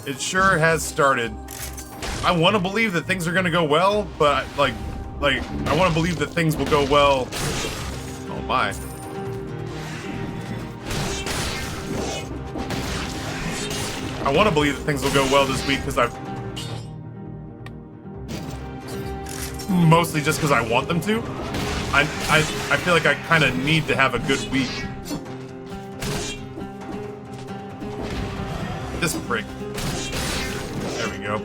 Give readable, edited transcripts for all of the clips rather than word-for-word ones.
It sure has started. I want to believe that things are going to go well, but like I want to believe that things will go well. Oh my. I want to believe that things will go well this week because mostly just because I want them to. I feel like I kind of need to have a good week. This prick. There we go.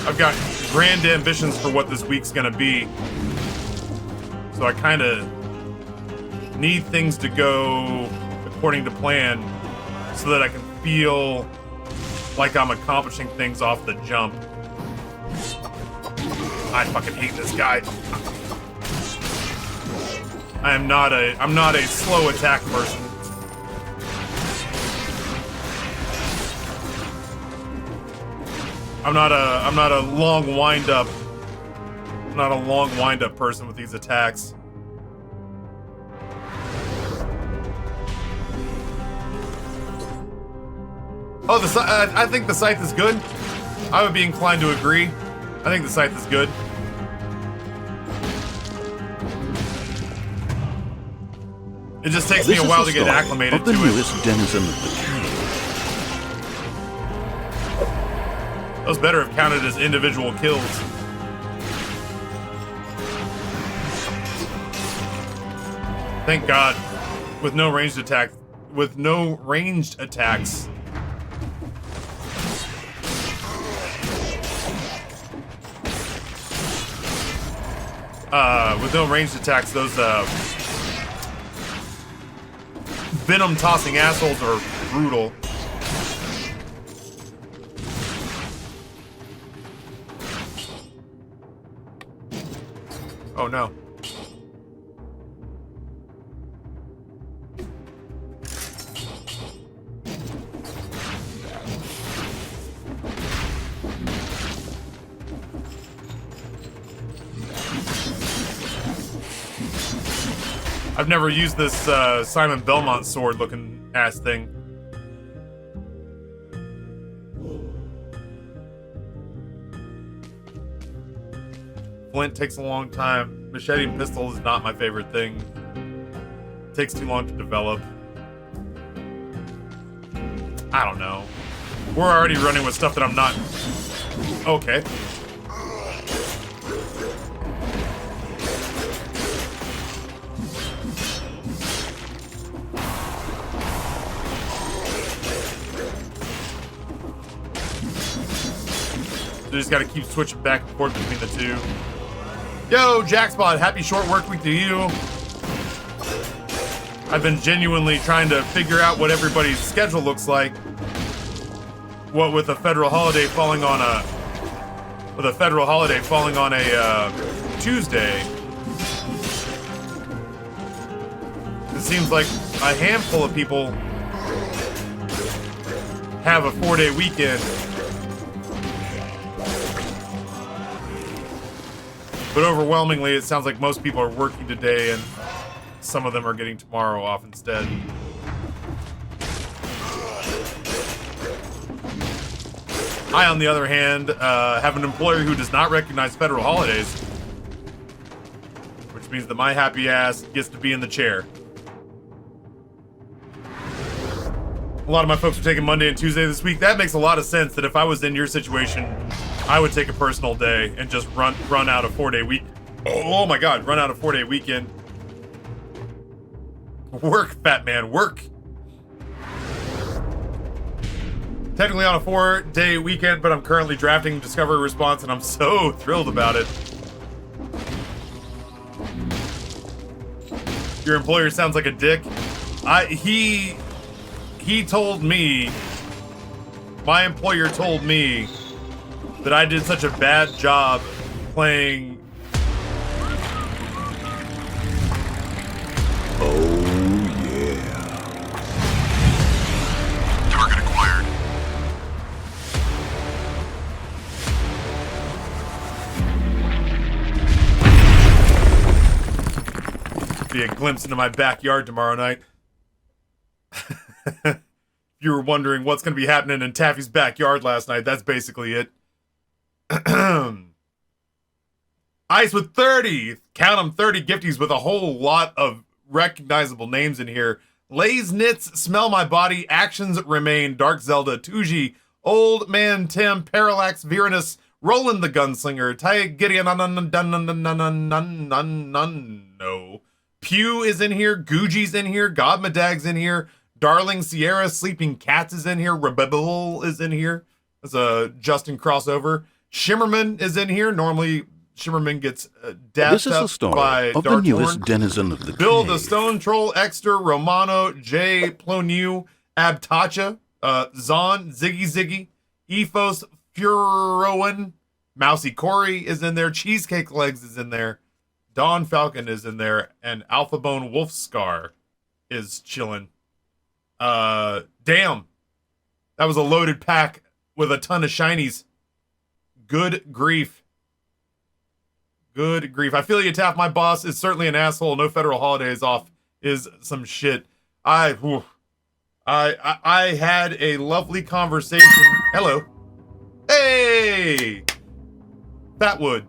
I've got grand ambitions for what this week's gonna be. So I kind of need things to go according to plan so that I can feel like I'm accomplishing things off the jump. I fucking hate this guy. I'm not a slow attack person. I'm not a long wind up. I'm not a long wind up person with these attacks. Oh, I think the Scythe is good. I would be inclined to agree. I think the Scythe is good. It just takes me a while to get acclimated to it. The newest denizen of the cave. Those better have counted as individual kills. Thank God. With no ranged attacks. With no ranged attacks. Those venom tossing assholes are brutal. Oh no. I've never used this Simon Belmont sword looking ass thing. Flint takes a long time. Machete and pistol is not my favorite thing. It takes too long to develop. I don't know. We're already running with stuff that I'm not... Okay. So just gotta keep switching back and forth between the two. Yo, Jackspot, happy short work week to you. I've been genuinely trying to figure out what everybody's schedule looks like. What with a federal holiday falling on a Tuesday. It seems like a handful of people have a 4-day weekend. But overwhelmingly, it sounds like most people are working today and some of them are getting tomorrow off instead. I, on the other hand, have an employer who does not recognize federal holidays, which means that my happy ass gets to be in the chair. A lot of my folks are taking Monday and Tuesday this week. That makes a lot of sense that if I was in your situation, I would take a personal day and just run out a 4-day week. Oh my God, run out a 4-day weekend. Work, fat man, work. Technically on a 4-day weekend, but I'm currently drafting Discovery Response and I'm so thrilled about it. Your employer sounds like a dick. He told me, my employer told me that I did such a bad job playing. Oh yeah. Target acquired. be a glimpse into my backyard tomorrow night. If you were wondering what's going to be happening in Taffy's backyard last night, that's basically it. Ice with 30. Count them, 30 gifties with a whole lot of recognizable names in here. Lay's Knits, Smell My Body, Actions Remain, Dark Zelda, Tuji, Old Man Tim, Parallax, Viranus, Roland the Gunslinger, Ty Gideon, no. Pew is in here, Guji's in here, Godmadag's in here, Darling Sierra, Sleeping Cats is in here, Rebel is in here. That's a Justin crossover. Shimmerman is in here. Normally, Shimmerman gets dapped up by of the newest denizen of the Bill cave. the Stone Troll, Exter, Romano, Jay Plonu, Abtacha, Zon, Ziggy, Ethos, Furowan, Mousy Corey is in there, Cheesecake Legs is in there, Dawn Falcon is in there, and Alpha Bone Wolfscar is chilling. Damn. That was a loaded pack with a ton of shinies. Good grief. Good grief. I feel you, Taff. My boss is certainly an asshole. No federal holidays off is some shit. I had a lovely conversation. Hello. Hey! Fatwood.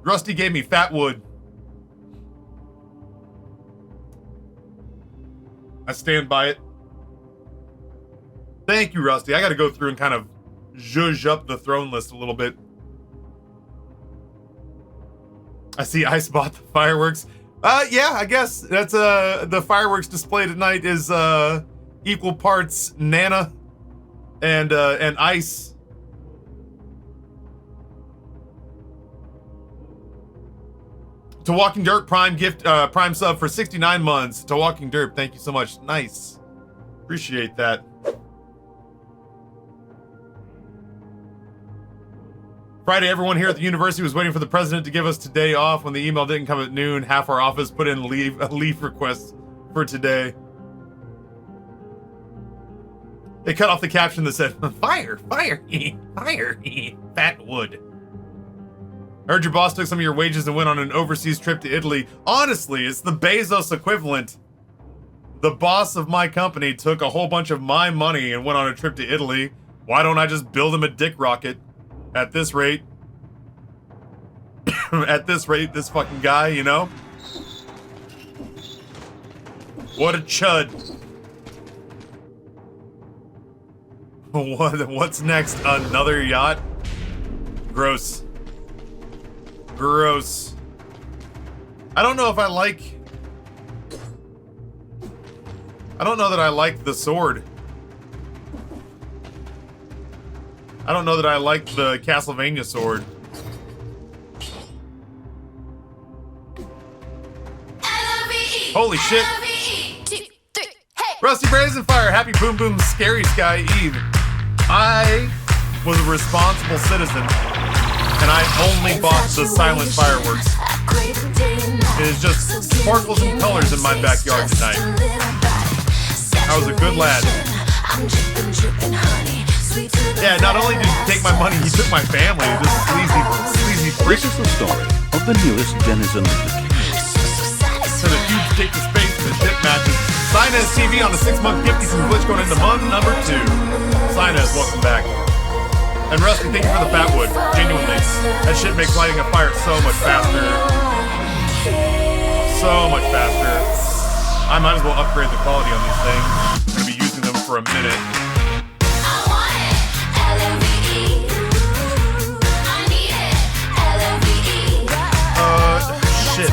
Rusty gave me Fatwood. I stand by it. Thank you, Rusty. I got to go through and kind of zhuzh up the throne list a little bit. I see Ice bought the fireworks. Yeah, I guess that's the fireworks display tonight is equal parts Nana and Ice. To Walking Dirt Prime gift Prime sub for 69 months. To Walking Dirt, thank you so much. Nice. Appreciate that. Friday, everyone here at the university was waiting for the president to give us today off. When the email didn't come at noon, half our office put in leave requests for today. They cut off the caption that said, fire, fat wood. I heard your boss took some of your wages and went on an overseas trip to Italy. Honestly, it's the Bezos equivalent. The boss of my company took a whole bunch of my money and went on a trip to Italy. Why don't I just build him a dick rocket? At this rate, this fucking guy, you know? What a chud. What's next? Another yacht? Gross. Gross. I don't know if I like... I don't know that I like the sword. I don't know that I like the Castlevania sword. Holy shit. Rusty Brazenfire, happy Boom Boom Scary Sky Eve. I was a responsible citizen, and I only bought the silent fireworks. It is just sparkles and colors in my backyard tonight. I was a good lad. Yeah, not only did he take my money, he took my family. This sleazy freak. This is the story of the newest denizen of the cave. Sent a huge dick to space in the ship matches. Sinez TV on a 6-month gift. Some glitch going into month number 2. Sinez, welcome back. And Rusty, thank you for the fat wood. Genuinely. That shit makes lighting a fire so much faster. So much faster. I might as well upgrade the quality on these things. I'm gonna be using them for a minute. Shit.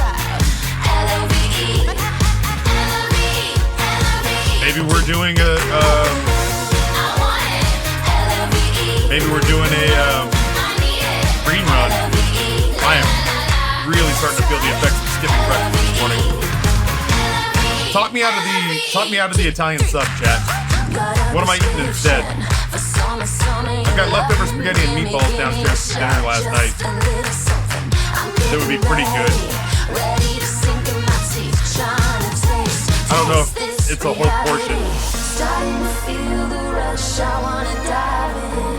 Maybe we're doing a green run. I am really starting to feel the effects of skipping breakfast this morning. Talk me out of the Italian sub, chat. What am I eating instead? I've got leftover spaghetti and meatballs downstairs for dinner last night. That would be pretty good. I don't know if it's a whole portion. Starting to feel the rush, I wanna dive in.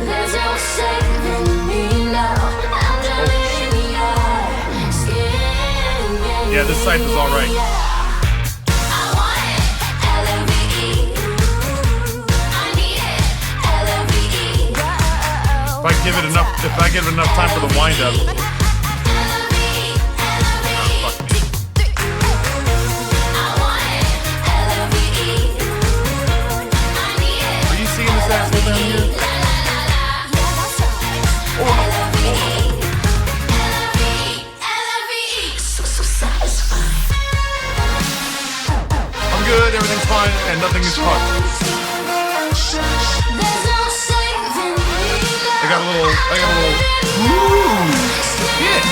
There's no saving me now. I'm drowning in your skin. this Scythe is all right. If I give it enough time for the wind up. Are you seeing this asshole down here? I'm good, everything's fine, and nothing is fun. I got a little, ooh, shit.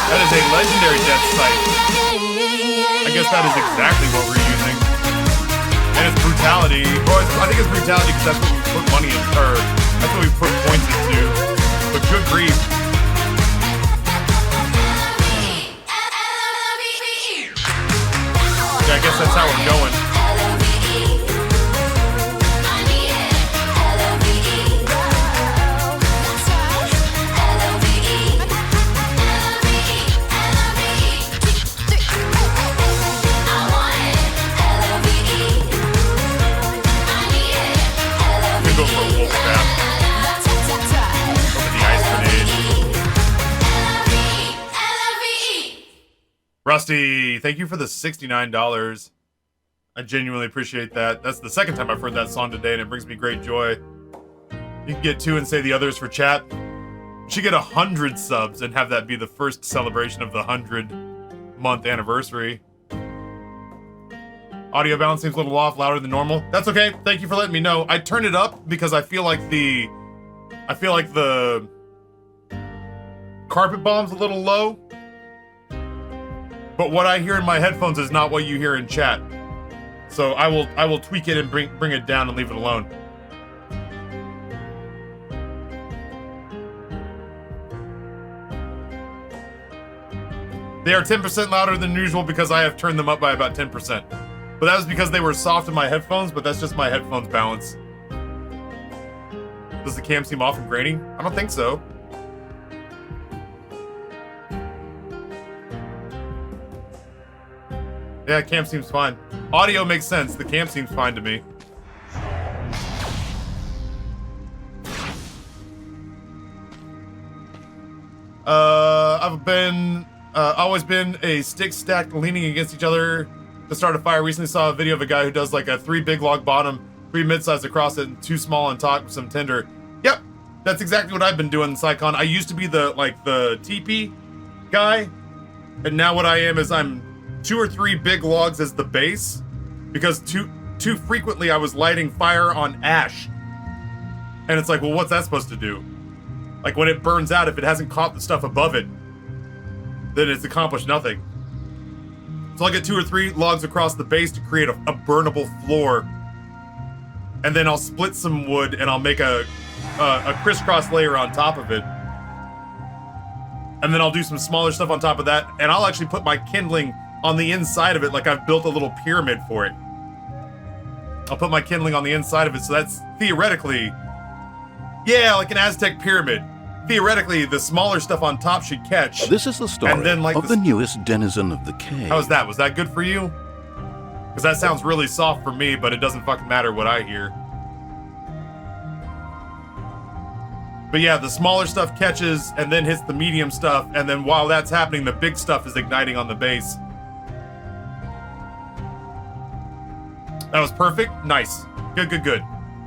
That is a legendary death sight. I guess that is exactly what we're using. And it's brutality. Well, I think it's brutality because that's what we put money in, or that's what we put points into. But good grief. Yeah, I guess that's how we're going. Go for a wolf trap. Over the ice grenade. Rusty, thank you for the $69. I genuinely appreciate that. That's the second time I've heard that song today, and it brings me great joy. You can get 2 and say the others for chat. You should get 100 subs and have that be the first celebration of the 100-month anniversary. Audio balance seems a little off, louder than normal. That's okay. Thank you for letting me know. I turned it up because I feel like the carpet bomb's a little low. But what I hear in my headphones is not what you hear in chat. So I will tweak it and bring it down and leave it alone. They are 10% louder than usual because I have turned them up by about 10%. But that was because they were soft in my headphones, but that's just my headphones balance. Does the cam seem off and grainy? I don't think so. Yeah, cam seems fine. Audio makes sense. The cam seems fine to me. I've been always been a stick stacked leaning against each other to start a fire. Recently saw a video of a guy who does like a 3 big log bottom, 3 mid-size across it, and 2 small on top with some tinder. Yep, that's exactly what I've been doing in Psychon. I used to be the teepee guy, and now what I am is I'm 2 or 3 big logs as the base, because too frequently I was lighting fire on ash. And it's like, well, what's that supposed to do? Like, when it burns out, if it hasn't caught the stuff above it, then it's accomplished nothing. So I'll get 2 or 3 logs across the base to create a burnable floor. And then I'll split some wood and I'll make a crisscross layer on top of it. And then I'll do some smaller stuff on top of that, and I'll actually put my kindling on the inside of it, like I've built a little pyramid for it. I'll put my kindling on the inside of it, so that's theoretically, yeah, like an Aztec pyramid. Theoretically, the smaller stuff on top should catch. This is the story and then, like, of the newest denizen of the cave. How was that? Was that good for you? Because that sounds really soft for me, but it doesn't fucking matter what I hear. But yeah, the smaller stuff catches and then hits the medium stuff, and then while that's happening, the big stuff is igniting on the base. That was perfect. Nice. Good, good, good.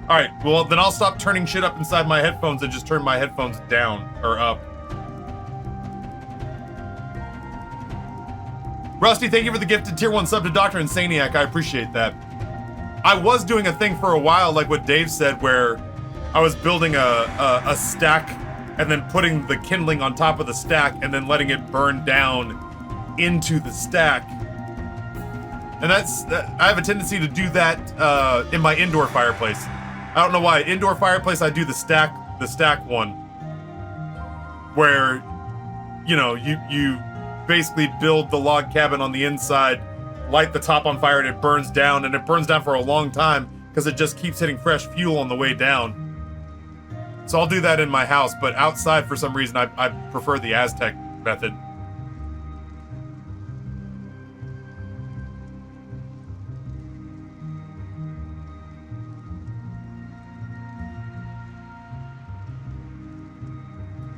All right, well, then I'll stop turning shit up inside my headphones and just turn my headphones down, or up. Rusty, thank you for the gifted tier 1 sub to Dr. Insaniac. I appreciate that. I was doing a thing for a while, like what Dave said, where I was building a stack and then putting the kindling on top of the stack and then letting it burn down into the stack. And I have a tendency to do that in my indoor fireplace. I don't know why. Indoor fireplace, I do the stack one, where, you know, you basically build the log cabin on the inside, light the top on fire, and it burns down, and it burns down for a long time because it just keeps hitting fresh fuel on the way down. So I'll do that in my house, but outside for some reason I prefer the Aztec method.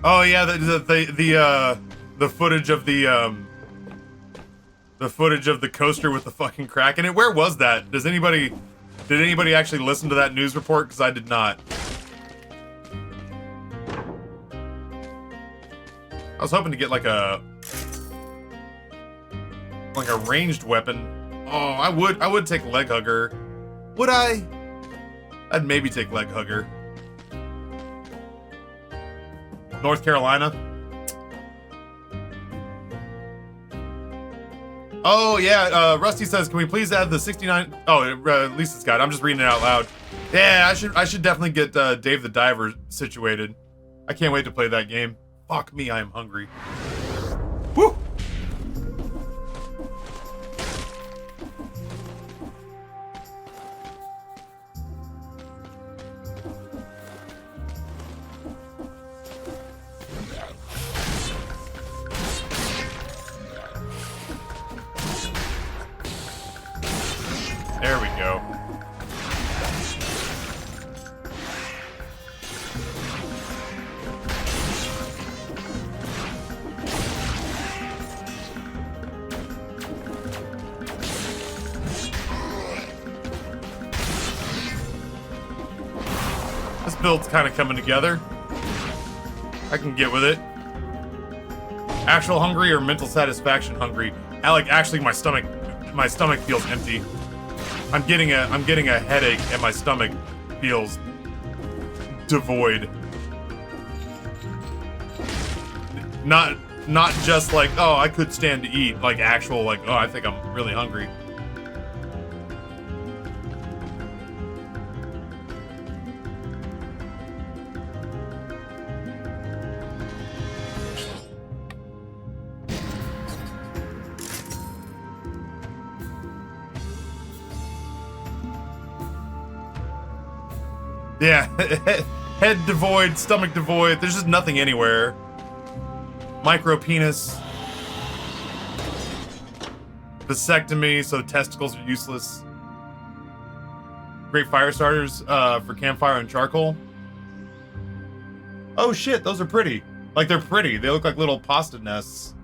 Oh yeah, the footage of the footage of the coaster with the fucking crack in it. Where was that? Did anybody actually listen to that news report? Because I did not. I was hoping to get like a ranged weapon. Oh, I would take leg hugger. Would I? I'd maybe take leg hugger. North Carolina. Oh yeah, Rusty says, can we please add the 69? Oh, at least it's got. I'm just reading it out loud. Yeah, I should definitely get Dave the Diver situated. I can't wait to play that game. Fuck me, I am hungry. Woo! There we go. This build's kind of coming together. I can get with it. Actual hungry or mental satisfaction hungry? Alec, actually my stomach feels empty. I'm getting a headache and my stomach feels devoid. Not just like, oh, I could stand to eat, like actual like, oh, I think I'm really hungry. Yeah, head devoid, stomach devoid, there's just nothing anywhere. Micro penis. Vasectomy, so testicles are useless. Great fire starters for campfire and charcoal. Oh shit, those are pretty. Like, they're pretty. They look like little pasta nests.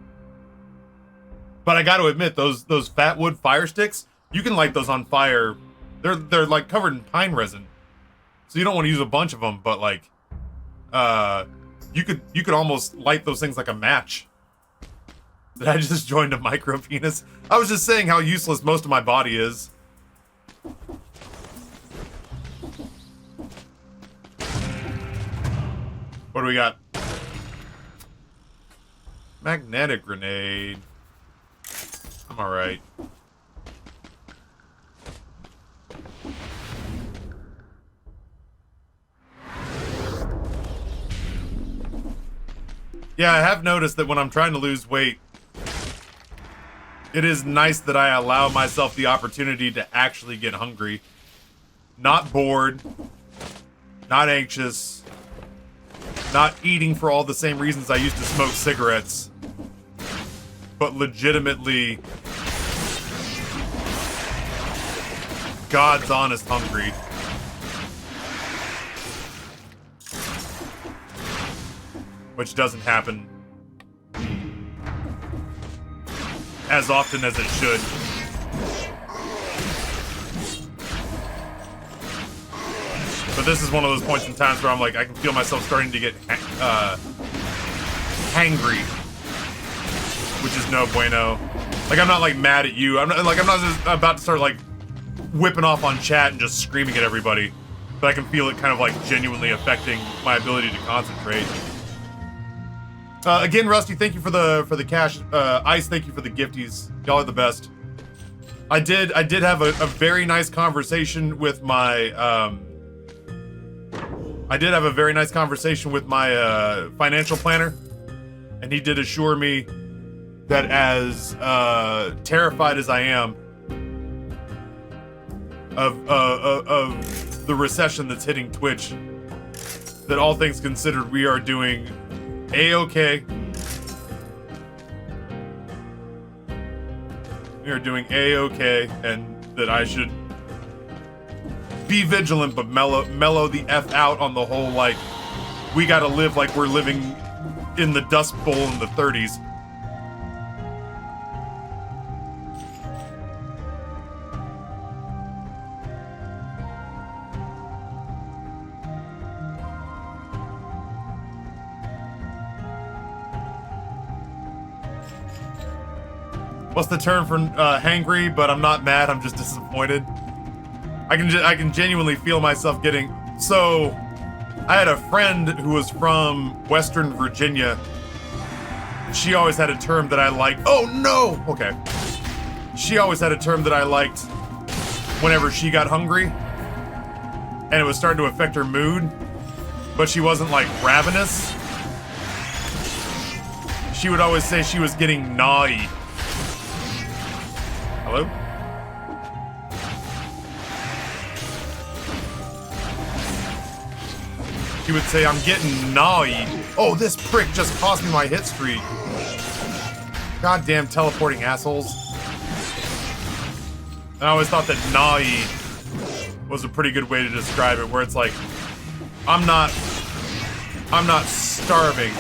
But I gotta admit, those fat wood fire sticks, you can light those on fire. They're like covered in pine resin. So you don't want to use a bunch of them, but like, you could almost light those things like a match. Did I just joined a micro penis? I was just saying how useless most of my body is. What do we got? Magnetic grenade. I'm alright. Yeah, I have noticed that when I'm trying to lose weight, it is nice that I allow myself the opportunity to actually get hungry. Not bored, not anxious, not eating for all the same reasons I used to smoke cigarettes, but legitimately God's honest hungry. Which doesn't happen as often as it should. But this is one of those points in times where I'm like, I can feel myself starting to get hangry, which is no bueno. Like, I'm not like mad at you. I'm not just about to start like whipping off on chat and just screaming at everybody, but I can feel it kind of like genuinely affecting my ability to concentrate. Again, Rusty, thank you for the cash. Ice, thank you for the gifties. Y'all are the best. I did have a very nice conversation with my financial planner, and he did assure me that as terrified as I am of the recession that's hitting Twitch, that all things considered, we are doing A-okay. We are doing A-okay, and that I should be vigilant, but mellow the F out on the whole, like, we gotta live like we're living in the Dust Bowl in the 30s. What's the term for hangry? But I'm not mad. I'm just disappointed. I can genuinely feel myself getting. So, I had a friend who was from Western Virginia. She always had a term that I liked. Oh no! Okay. She always had a term that I liked whenever she got hungry, and it was starting to affect her mood. But she wasn't like ravenous. She would always say she was getting gnawy. Hello? He would say, I'm getting gnawy. Oh, this prick just cost me my hit streak. Goddamn teleporting assholes. And I always thought that gnawy was a pretty good way to describe it, where it's like, I'm not starving.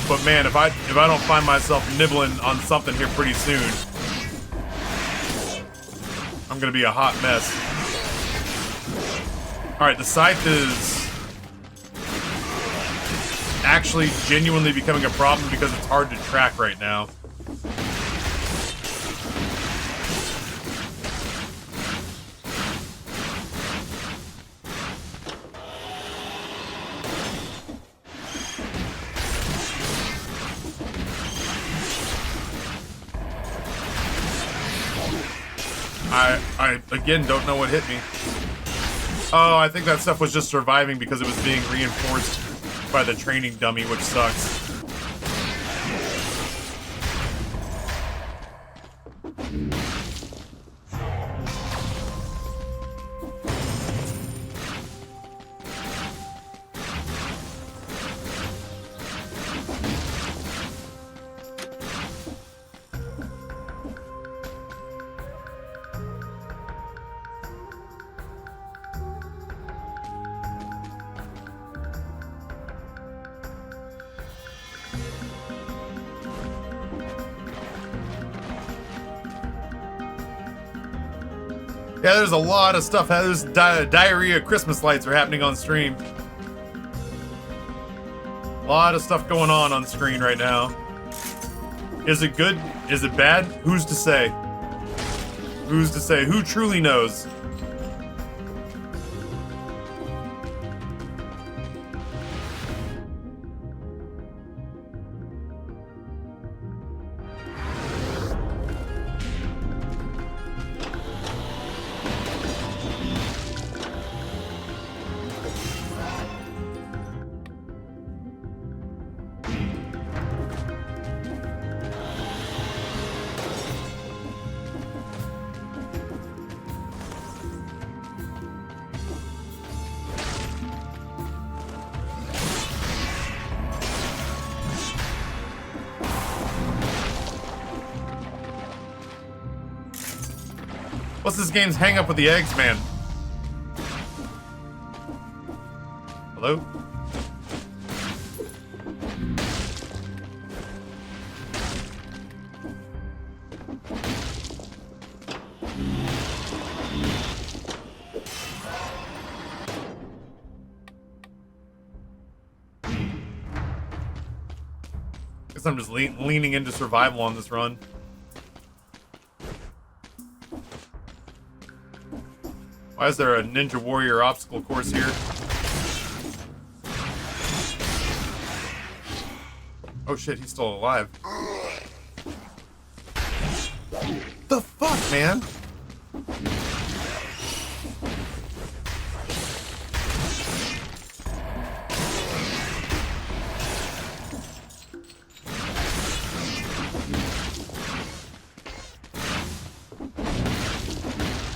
But man, if I don't find myself nibbling on something here pretty soon, I'm gonna be a hot mess. Alright, the Scythe is actually genuinely becoming a problem because it's hard to track right now. I again don't know what hit me. Oh, I think that stuff was just surviving because it was being reinforced by the training dummy, which sucks. Yeah, there's a lot of stuff. There's diarrhea Christmas lights are happening on stream. A lot of stuff going on screen right now. Is it good? Is it bad? Who's to say? Who's to say? Who truly knows? What's this game's hang up with the eggs, man? Hello? Guess I'm just leaning into survival on this run. Why is there a Ninja Warrior obstacle course here? Oh shit, he's still alive. The fuck, man?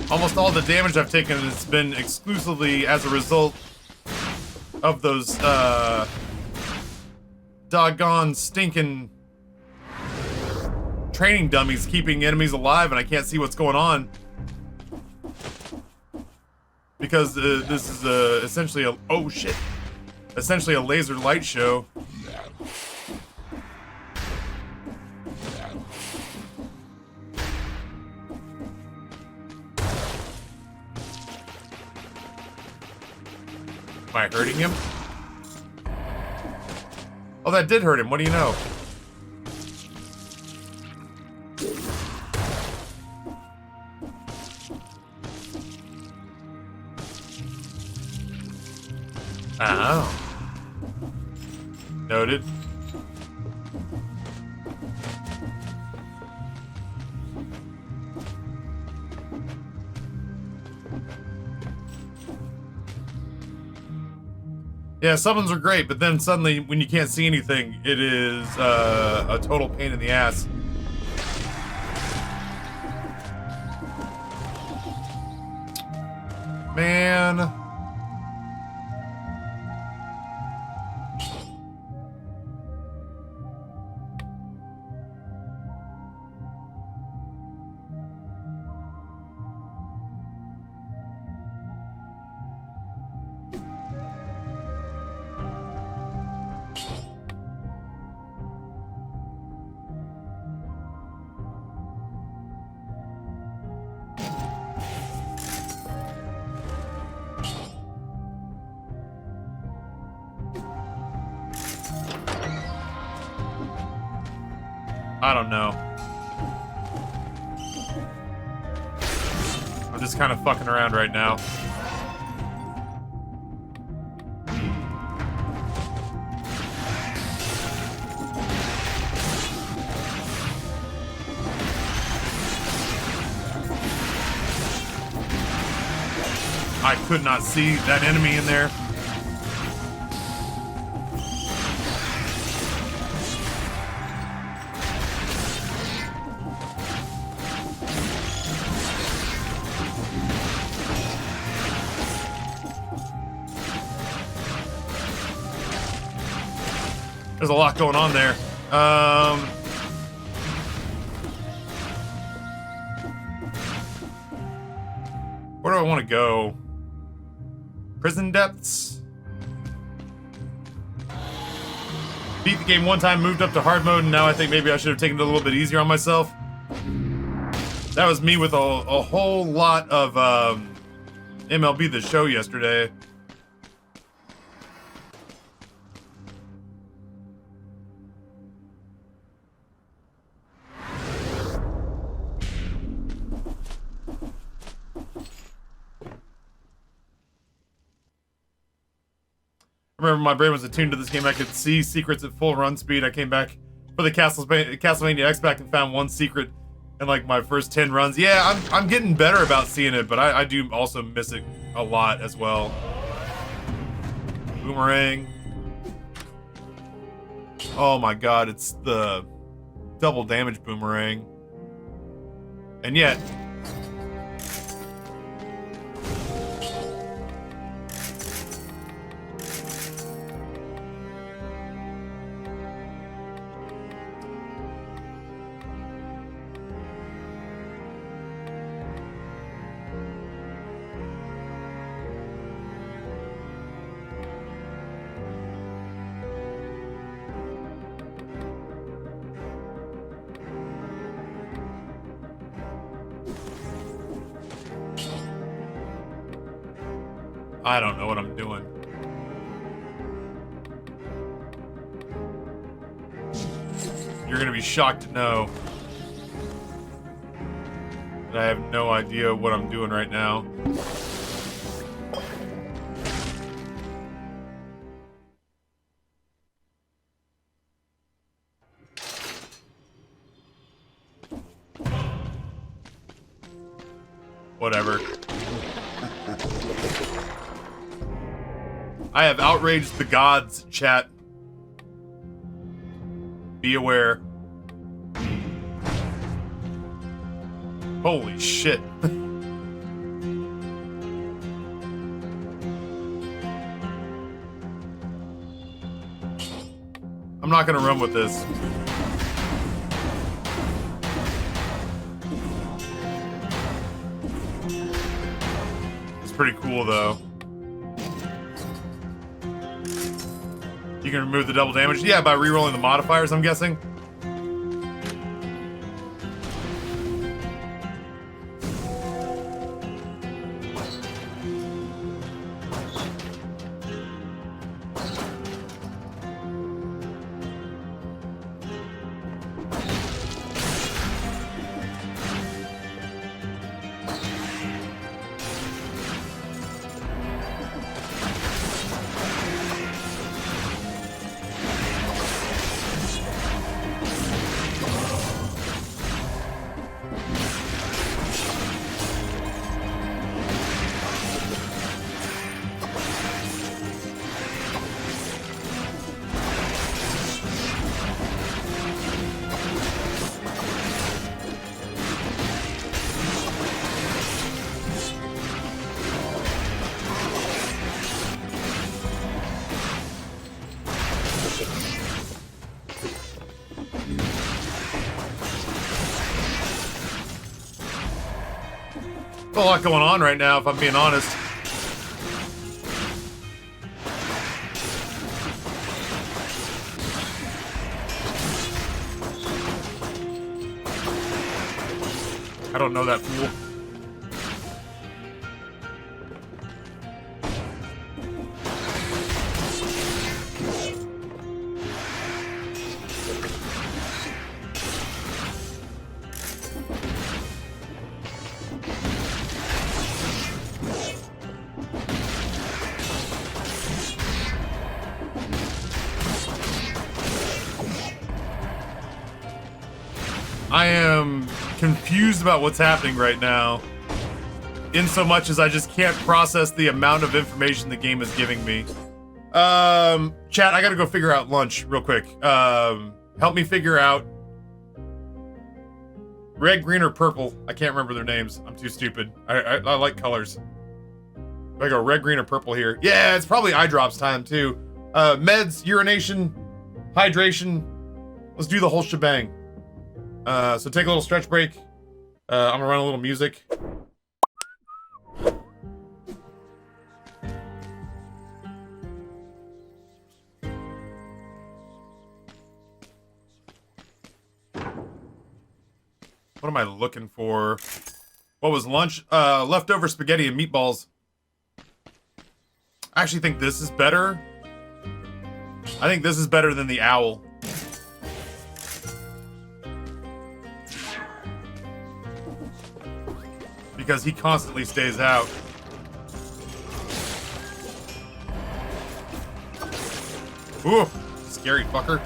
Almost all the damage I've taken has been exclusively as a result of those doggone stinking training dummies keeping enemies alive, and I can't see what's going on because this is essentially a essentially a laser light show. Am I hurting him? Oh, that did hurt him. What do you know? Oh. Noted. Yeah, summons are great, but then suddenly, when you can't see anything, it is a total pain in the ass. Man. I don't know. I'm just kind of fucking around right now. I could not see that enemy in there. There's a lot going on there. Where do I want to go? Prison depths? Beat the game one time, moved up to hard mode, and now I think maybe I should have taken it a little bit easier on myself. That was me with a whole lot of MLB The Show yesterday. I remember my brain was attuned to this game. I could see secrets at full run speed. I came back for the Castlevania X-Pack and found one secret in like my first 10 runs. Yeah, I'm getting better about seeing it, but I do also miss it a lot as well. Boomerang. Oh my god, it's the double damage boomerang. And yet... I don't know what I'm doing. You're gonna be shocked to know that I have no idea what I'm doing right now. Whatever. I have outraged the gods, chat. Be aware. Holy shit. not gonna run with this. It's pretty cool though. You can remove the double damage. Yeah, by re-rolling the modifiers, I'm guessing. A lot going on right now, if I'm being honest. I don't know that fool. I am confused about what's happening right now, in so much as I just can't process the amount of information the game is giving me. Chat, I gotta go figure out lunch real quick. Help me figure out red, green, or purple. I can't remember their names. I'm too stupid. I like colors. I go red, green, or purple here. Yeah, it's probably eye drops time too. Meds, urination, hydration. Let's do the whole shebang. So take a little stretch break. I'm gonna run a little music. What am I looking for? What was lunch? Leftover spaghetti and meatballs. I actually think this is better. I think this is better than the owl. Because he constantly stays out. Ooh, scary fucker.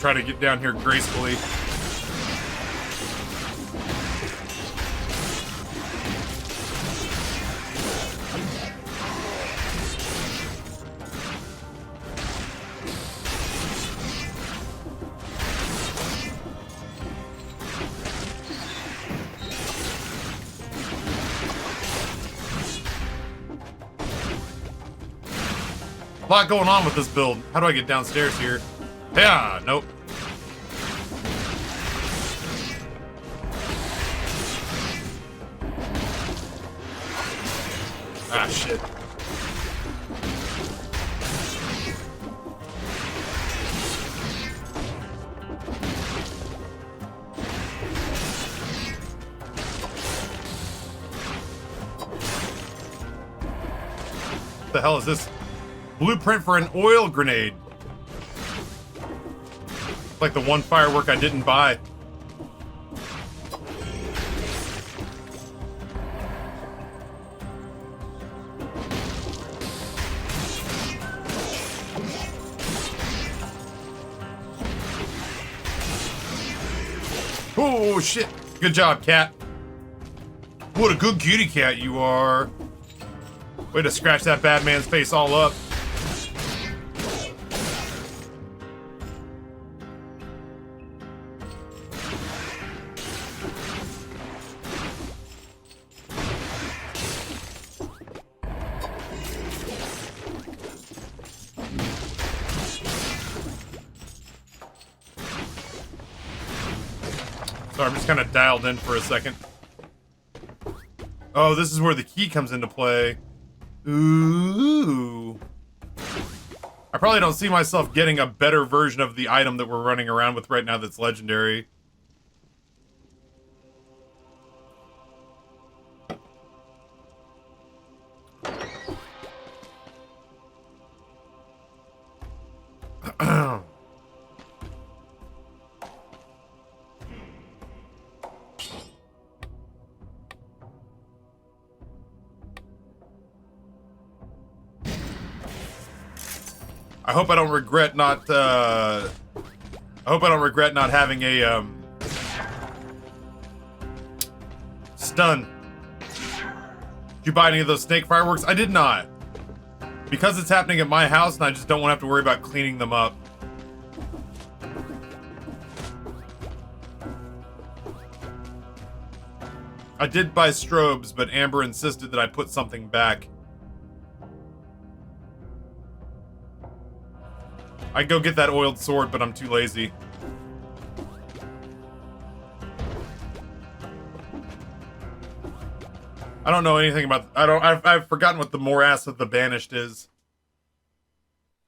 Try to get down here gracefully. A lot going on with this build. How do I get downstairs here? Yeah, nope. Ah, shit. What the hell is this? Blueprint for an oil grenade. Like the one firework I didn't buy. Oh shit! Good job, cat. What a good kitty cat you are. Way to scratch that bad man's face all up. Sorry, I'm just kind of dialed in for a second. Oh, this is where the key comes into play. Ooh. I probably don't see myself getting a better version of the item that we're running around with right now that's legendary. I hope I don't regret not, I hope I don't regret not having a, stun. Did you buy any of those snake fireworks? I did not. Because it's happening at my house and I just don't want to have to worry about cleaning them up. I did buy strobes, but Amber insisted that I put something back. I'd go get that oiled sword, but I'm too lazy. I don't know anything about... I've forgotten what the morass of the banished is.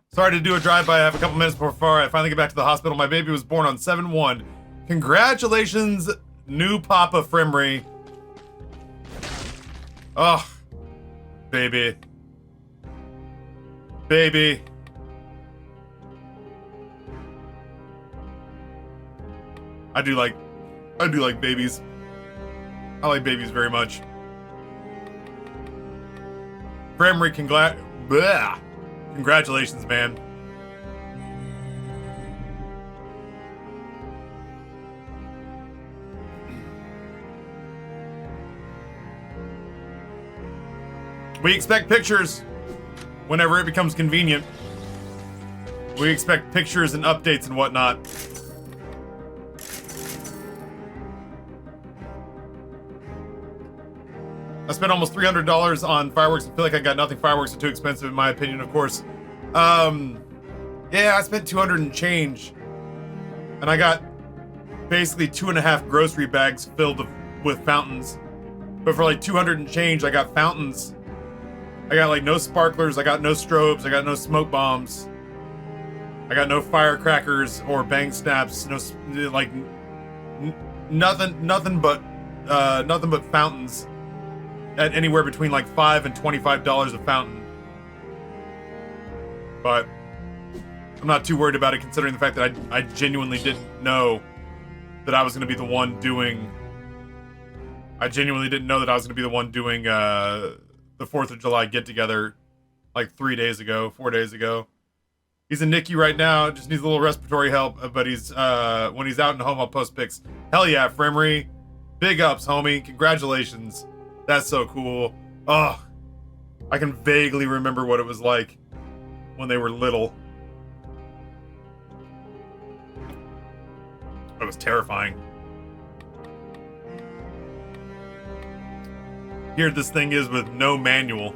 Sorry to do a drive-by. I have a couple minutes before I finally get back to the hospital. My baby was born on 7/1. Congratulations, new Papa Frimry. Oh, baby. Baby. I do like babies. I like babies very much. Frimry, congratulations, man. We expect pictures whenever it becomes convenient. We expect pictures and updates and whatnot. I spent almost $300 on fireworks. I feel like I got nothing. Fireworks are too expensive in my opinion, of course. Yeah, I spent 200 and change. And I got basically 2.5 grocery bags filled with fountains. But for like 200 and change, I got fountains. I got like no sparklers, I got no strobes, I got no smoke bombs. I got no firecrackers or bang snaps, no like nothing but fountains. At anywhere between like $5 and $25 a fountain. But I'm not too worried about it considering the fact that I genuinely didn't know that I was going to be the one doing... I genuinely didn't know that I was going to be the one doing the 4th of July get-together like 4 days ago. He's in NICU right now, just needs a little respiratory help, but he's when he's out and home, I'll post pics. Hell yeah, Frimry. Big ups, homie. Congratulations. That's so cool. Oh, I can vaguely remember what it was like when they were little. It was terrifying. Here this thing is with no manual.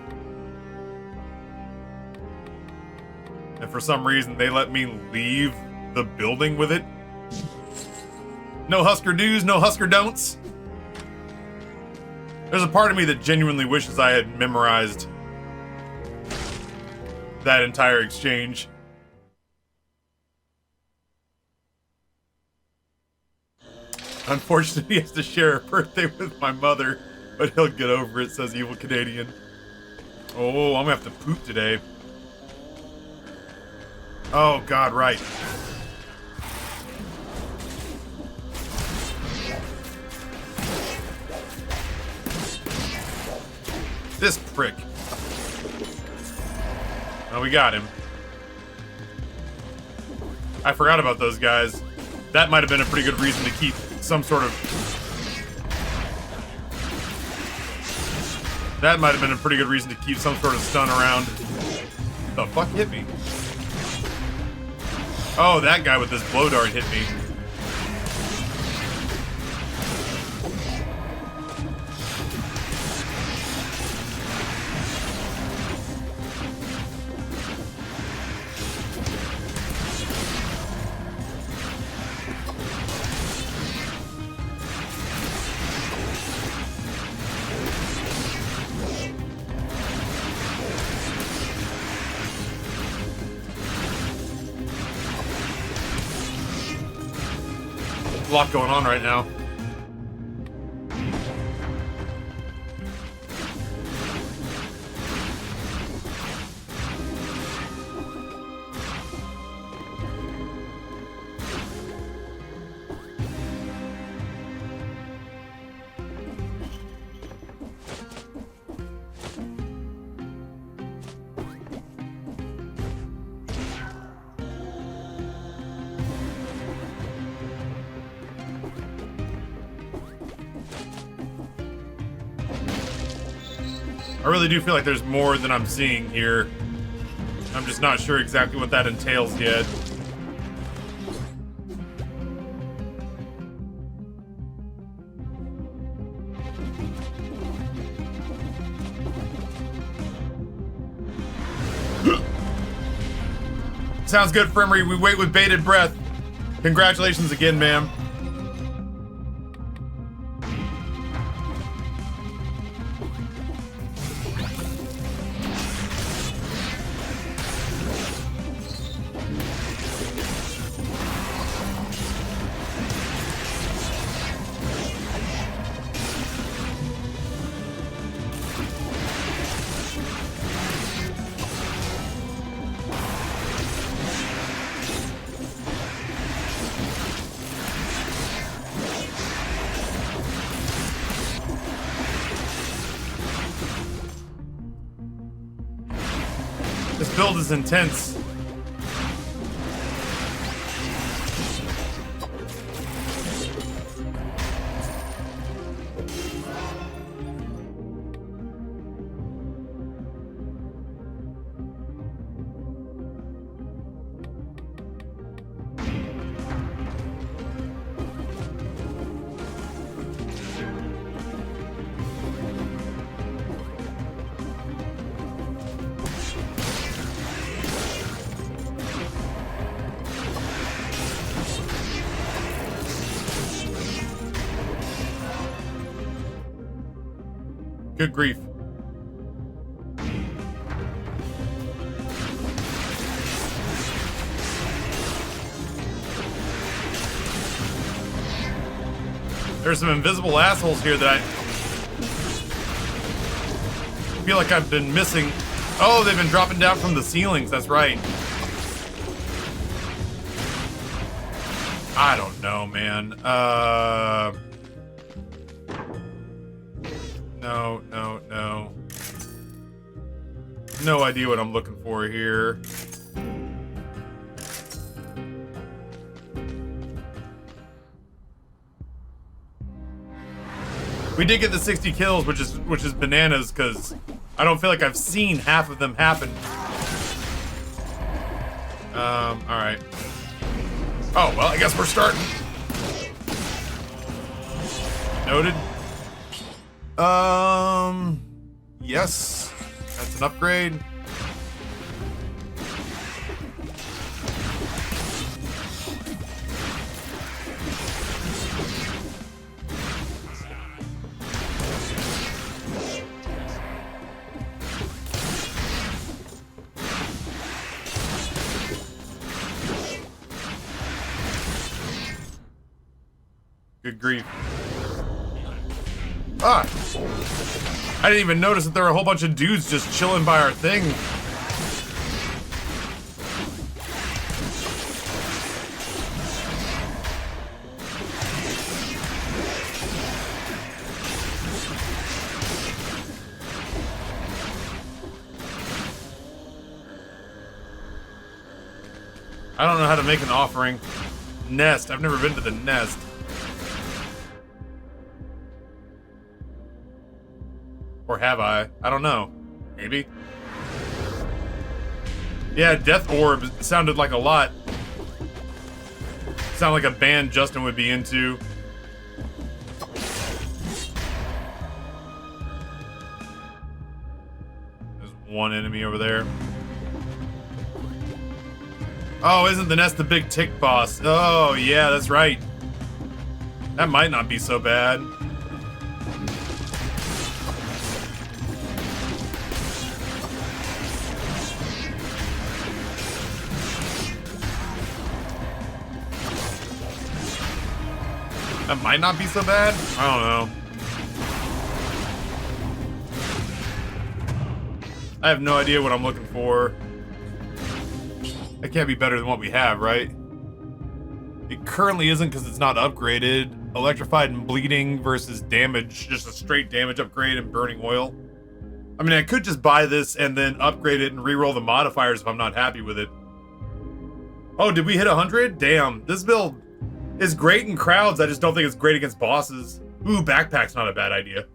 And for some reason they let me leave the building with it. No Husker do's, no Husker don'ts. There's a part of me that genuinely wishes I had memorized that entire exchange. Unfortunately, he has to share a birthday with my mother, but he'll get over it, says Evil Canadian. Oh, I'm gonna have to poop today. Oh, God, right. This prick. Oh, we got him. I forgot about those guys. That might have been a pretty good reason to keep some sort of That might have been a pretty good reason to keep some sort of stun around. The fuck hit me? Oh, that guy with this blow dart hit me. A lot going on right now. I really do feel like there's more than I'm seeing here. I'm just not sure exactly what that entails yet. Sounds good, Fremery. We wait with bated breath. Congratulations again, ma'am. This build is intense. Good grief. There's some invisible assholes here that I feel like I've been missing. Oh, they've been dropping down from the ceilings. That's right. I don't know, man. No. No idea what I'm looking for here. We did get the 60 kills, which is bananas, because I don't feel like I've seen half of them happen. Alright. Oh, well, I guess we're starting. Noted. Yes. That's an upgrade. Good grief. Ah! I didn't even notice that there were a whole bunch of dudes just chilling by our thing. I don't know how to make an offering. Nest. I've never been to the nest. or have I? I don't know. Maybe. Yeah, Death Orb sounded like a lot. Sound like a band Justin would be into. There's one enemy over there. Oh, isn't the nest the big tick boss? Oh, yeah, that's right. That might not be so bad. That might not be so bad? I don't know. I have no idea what I'm looking for. That can't be better than what we have, right? It currently isn't because it's not upgraded. Electrified and bleeding versus damage. Just a straight damage upgrade and burning oil. I mean, I could just buy this and then upgrade it and reroll the modifiers if I'm not happy with it. Oh, did we hit 100? Damn, this build is great in crowds. I just don't think it's great against bosses. Ooh, backpack's not a bad idea.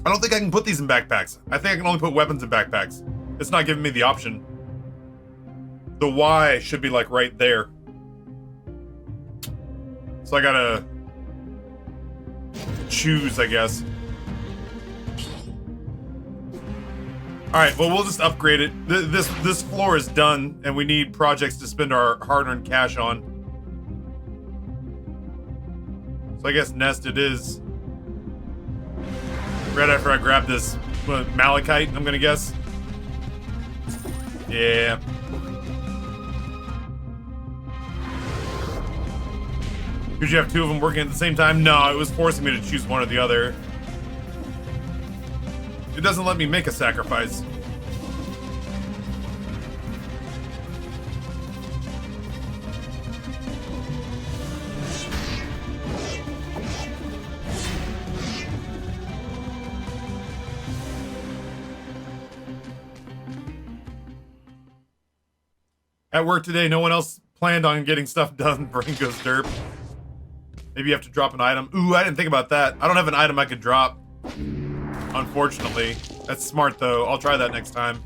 I don't think I can put these in backpacks. I think I can only put weapons in backpacks. It's not giving me the option. The Y should be like right there. So I gotta choose, I guess. Alright, well, we'll just upgrade it. This floor is done, and we need projects to spend our hard-earned cash on. So I guess nest it is. Right after I grab this malachite, I'm gonna guess. Yeah. Could you have two of them working at the same time? No, it was forcing me to choose one or the other. It doesn't let me make a sacrifice. At work today, no one else planned on getting stuff done. Brain goes derp. Maybe you have to drop an item. Ooh, I didn't think about that. I don't have an item I could drop. Unfortunately. That's smart, though. I'll try that next time.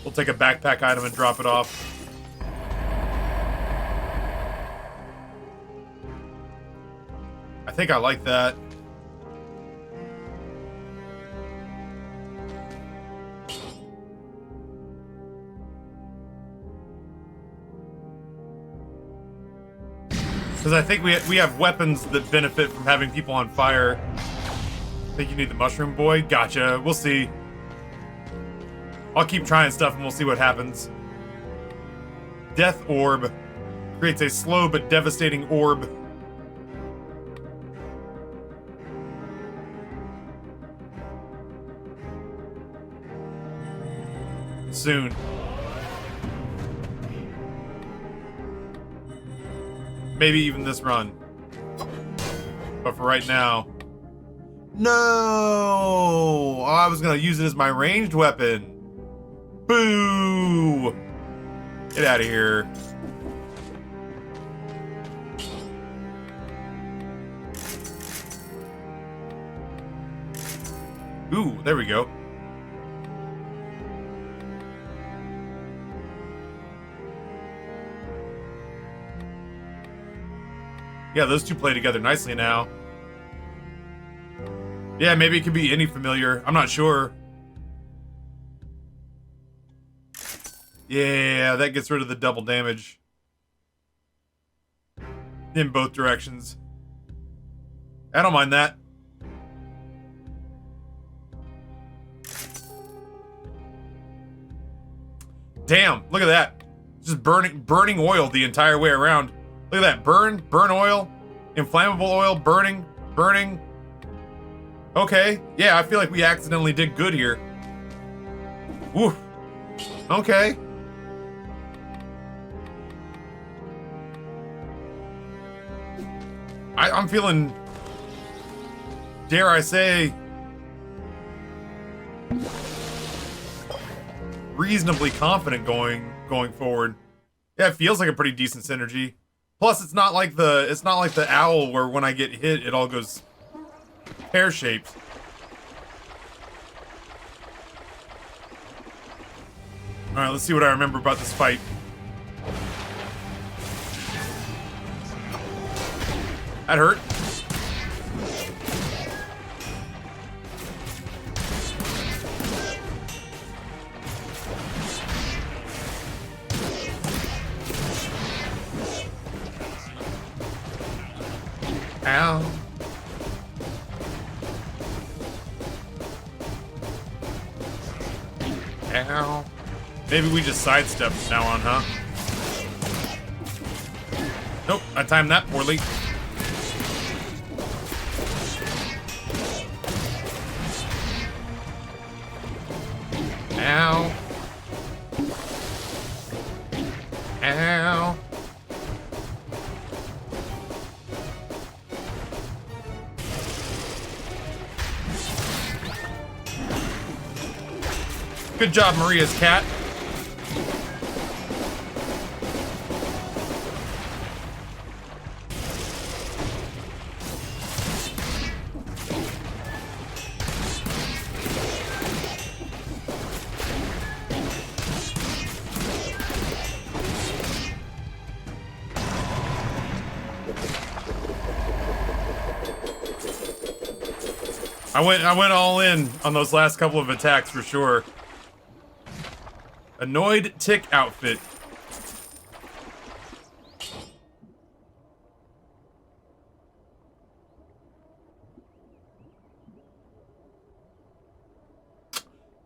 We'll take a backpack item and drop it off. I think I like that. Because I think we have weapons that benefit from having people on fire. I think you need the mushroom boy. Gotcha. We'll see. I'll keep trying stuff and we'll see what happens. Death Orb creates a slow but devastating orb. Soon. Maybe even this run. But for right now... No! Oh, I was gonna use it as my ranged weapon. Boo! Get out of here. Ooh, there we go. Yeah, those two play together nicely now. Yeah, maybe it could be any familiar. I'm not sure. Yeah, that gets rid of the double damage. In both directions. I don't mind that. Damn, look at that. Just burning oil the entire way around. Look at that, burn oil, inflammable oil, burning. Okay, yeah, I feel like we accidentally did good here. Woo. Okay. I'm feeling, dare I say, reasonably confident going forward. Yeah, it feels like a pretty decent synergy. Plus, it's not like the owl where when I get hit, it all goes pear-shaped. All right, let's see what I remember about this fight. That hurt. Ow. Ow. Maybe we just sidestep from now on, huh? Nope, I timed that poorly. Ow. Ow. Good job, Maria's cat. I went all in on those last couple of attacks for sure. Annoyed tick outfit.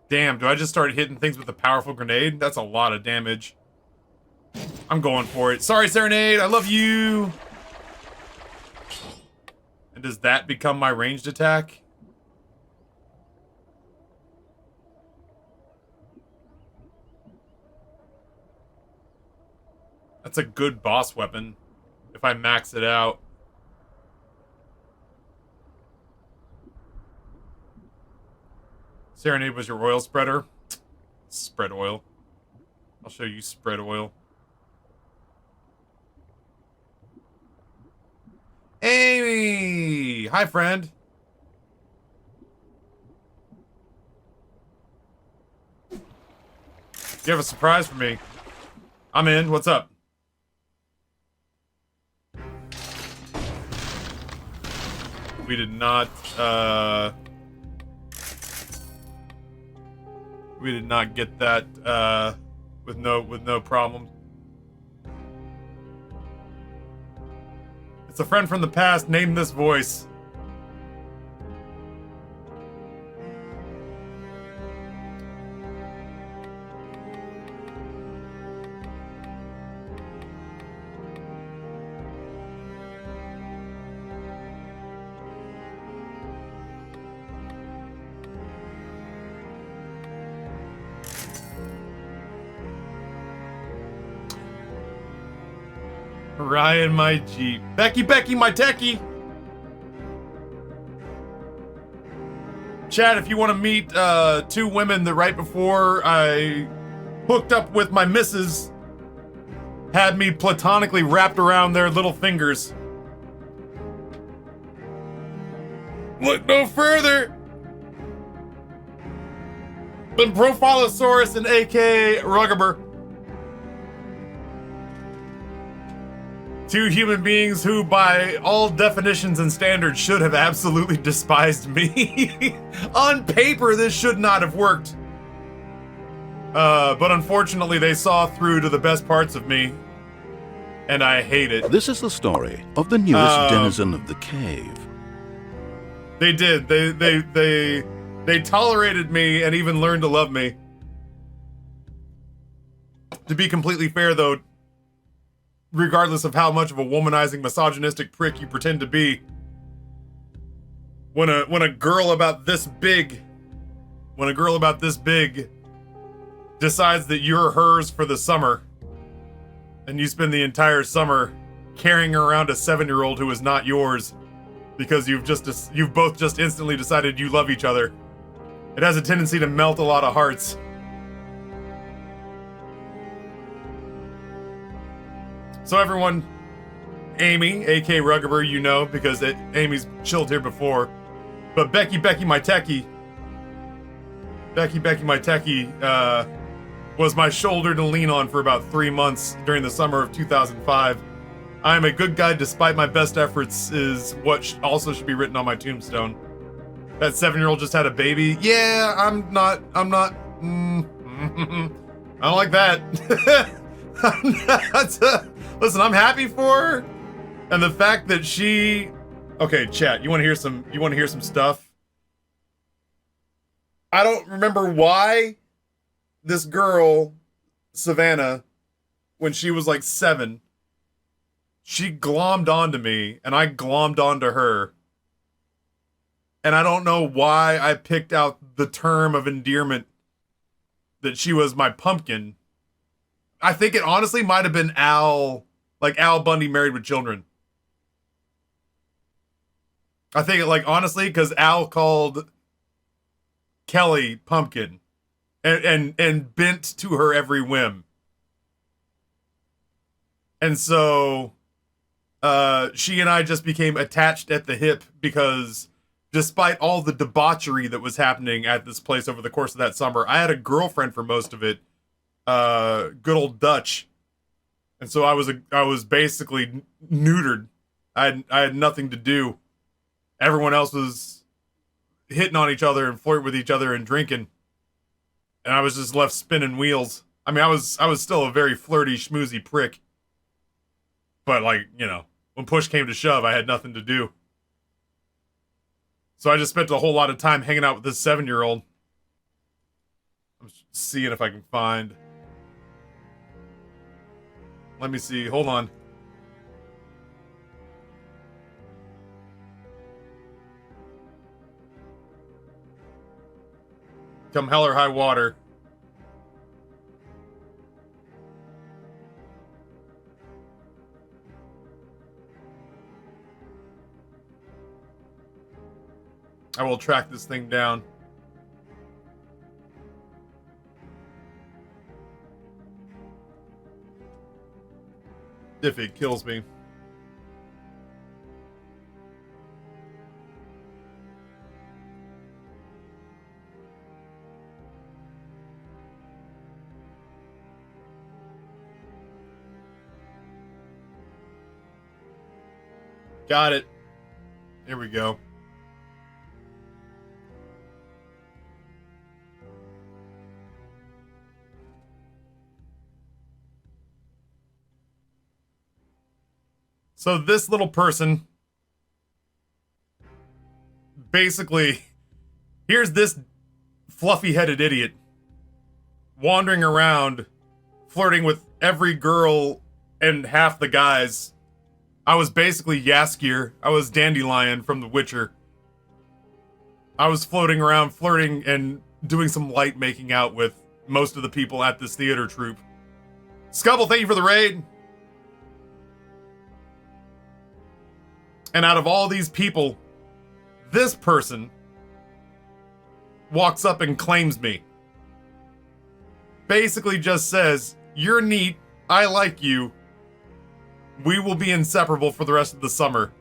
Damn, do I just start hitting things with a powerful grenade? That's a lot of damage. I'm going for it. Sorry, Serenade, I love you. And does that become my ranged attack? That's a good boss weapon, if I max it out. Serenade was your oil spreader? Spread oil. I'll show you spread oil. Amy! Hi, friend. You have a surprise for me. I'm in. What's up? We did not get that with no problem. It's a friend from the past. Name this voice. Ryan, my Jeep. Becky, my techie. Chad, if you want to meet two women that right before I hooked up with my missus had me platonically wrapped around their little fingers. Look no further than Profilosaurus and AK Ruggaber. Two human beings who, by all definitions and standards, should have absolutely despised me. On paper, this should not have worked. But unfortunately, they saw through to the best parts of me. And I hate it. This is the story of the newest denizen of the cave. They did. They tolerated me and even learned to love me. To be completely fair, though, regardless of how much of a womanizing, misogynistic prick you pretend to be, when a girl about this big decides that you're hers for the summer, and you spend the entire summer carrying around a 7-year-old who is not yours because you've both just instantly decided you love each other, it has a tendency to melt a lot of hearts. So everyone, Amy, aka Ruggerber, you know, because Amy's chilled here before. But Becky, my techie, was my shoulder to lean on for about 3 months during the summer of 2005. I am a good guy despite my best efforts is what also should be written on my tombstone. That 7-year-old just had a baby. Yeah, I'm not, I don't like that. Listen, I'm happy for her. And the fact that she, okay, chat, you want to hear some stuff? I don't remember why this girl, Savannah, when she was like 7, she glommed onto me and I glommed onto her. And I don't know why I picked out the term of endearment that she was my pumpkin. I think it honestly might have been Al, like Al Bundy Married with Children. I think it, like, honestly, because Al called Kelly pumpkin and bent to her every whim. And so she and I just became attached at the hip because despite all the debauchery that was happening at this place over the course of that summer, I had a girlfriend for most of it, good old Dutch. And so I was basically neutered. I had nothing to do. Everyone else was hitting on each other and flirting with each other and drinking. And I was just left spinning wheels. I mean, I was still a very flirty, schmoozy prick. But, like, you know, when push came to shove, I had nothing to do. So I just spent a whole lot of time hanging out with this 7-year-old. I'm seeing if I can find. Let me see. Hold on. Come hell or high water. I will track this thing down. If it kills me. Got it. Here we go. So this little person, basically, here's this fluffy-headed idiot wandering around, flirting with every girl and half the guys. I was basically Yaskier. I was Dandelion from The Witcher. I was floating around, flirting, and doing some light making out with most of the people at this theater troupe. Scubble, thank you for the raid. And out of all these people, this person walks up and claims me. Basically just says, "You're neat, I like you, we will be inseparable for the rest of the summer."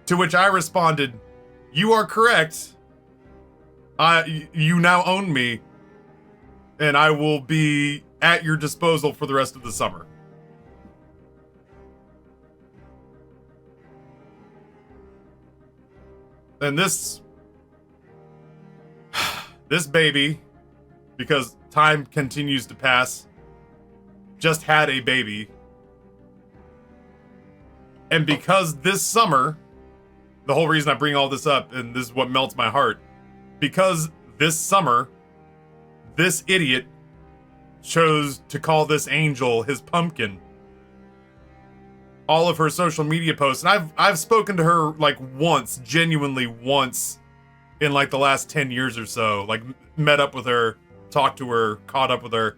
To which I responded, "You are correct. You now own me, and I will be at your disposal for the rest of the summer." And this baby, because time continues to pass, just had a baby. And because this summer, the whole reason I bring all this up, and this is what melts my heart, because this summer, this idiot chose to call this angel his pumpkin. All of her social media posts, and I've spoken to her like once, genuinely once, in like the last 10 years or so. Like met up with her, talked to her, caught up with her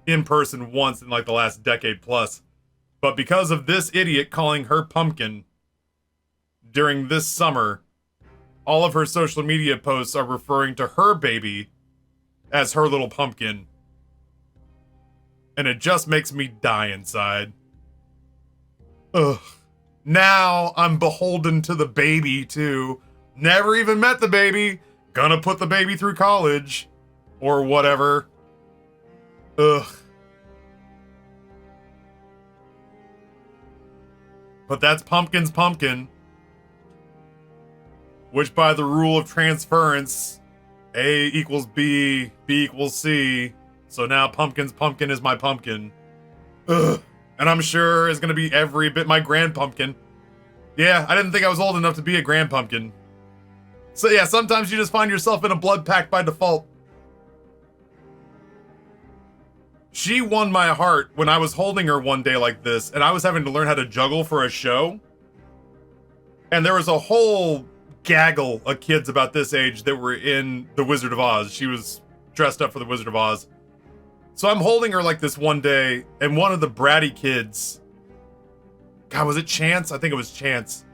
in person once in like the last decade plus. But because of this idiot calling her pumpkin during this summer, all of her social media posts are referring to her baby as her little pumpkin. And it just makes me die inside. Ugh. Now I'm beholden to the baby, too. Never even met the baby. Gonna put the baby through college. Or whatever. Ugh. But that's Pumpkin's pumpkin. Which, by the rule of transference, A equals B, B equals C. So now Pumpkin's pumpkin is my pumpkin. Ugh. And I'm sure is gonna be every bit my grand pumpkin. Yeah, I didn't think I was old enough to be a grand pumpkin. So yeah, sometimes you just find yourself in a blood pact by default. She won my heart when I was holding her one day like this, and I was having to learn how to juggle for a show. And there was a whole gaggle of kids about this age that were in The Wizard of Oz. She was dressed up for The Wizard of Oz. So I'm holding her like this one day, and one of the bratty kids, God, was it Chance? I think it was Chance,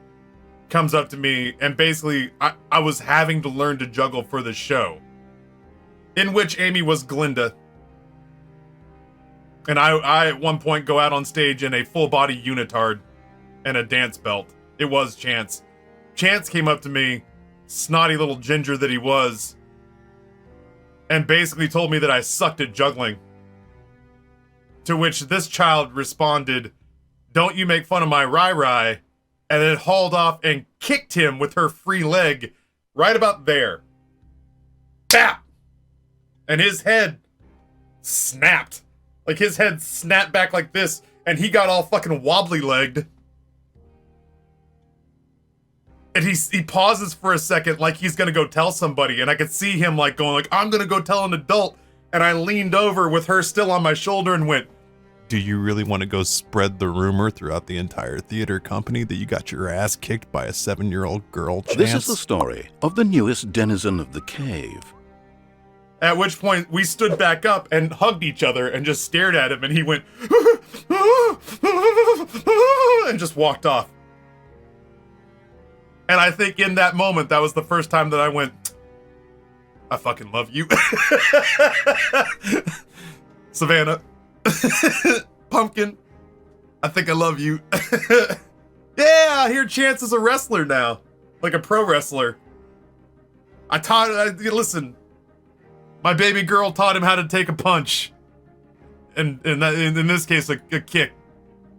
comes up to me, and basically, I was having to learn to juggle for the show, in which Amy was Glinda. And I at one point go out on stage in a full-body unitard and a dance belt. It was Chance. Chance came up to me, snotty little ginger that he was, and basically told me that I sucked at juggling. To which this child responded, "Don't you make fun of my rai-rai," and then hauled off and kicked him with her free leg right about there. Bap! And his head snapped. Like, his head snapped back like this, and he got all fucking wobbly-legged. And he pauses for a second like he's gonna go tell somebody, and I could see him like going like, "I'm gonna go tell an adult," and I leaned over with her still on my shoulder and went, "Do you really want to go spread the rumor throughout the entire theater company that you got your ass kicked by a 7-year-old girl, Chance?" This is the story of the newest denizen of the cave. At which point, we stood back up and hugged each other and just stared at him, and he went, and just walked off. And I think in that moment, that was the first time that I went, "I fucking love you." Savannah. Pumpkin. I think I love you. Yeah, I hear Chance is a wrestler now. Like a pro wrestler. Listen. My baby girl taught him how to take a punch. And in this case, a kick.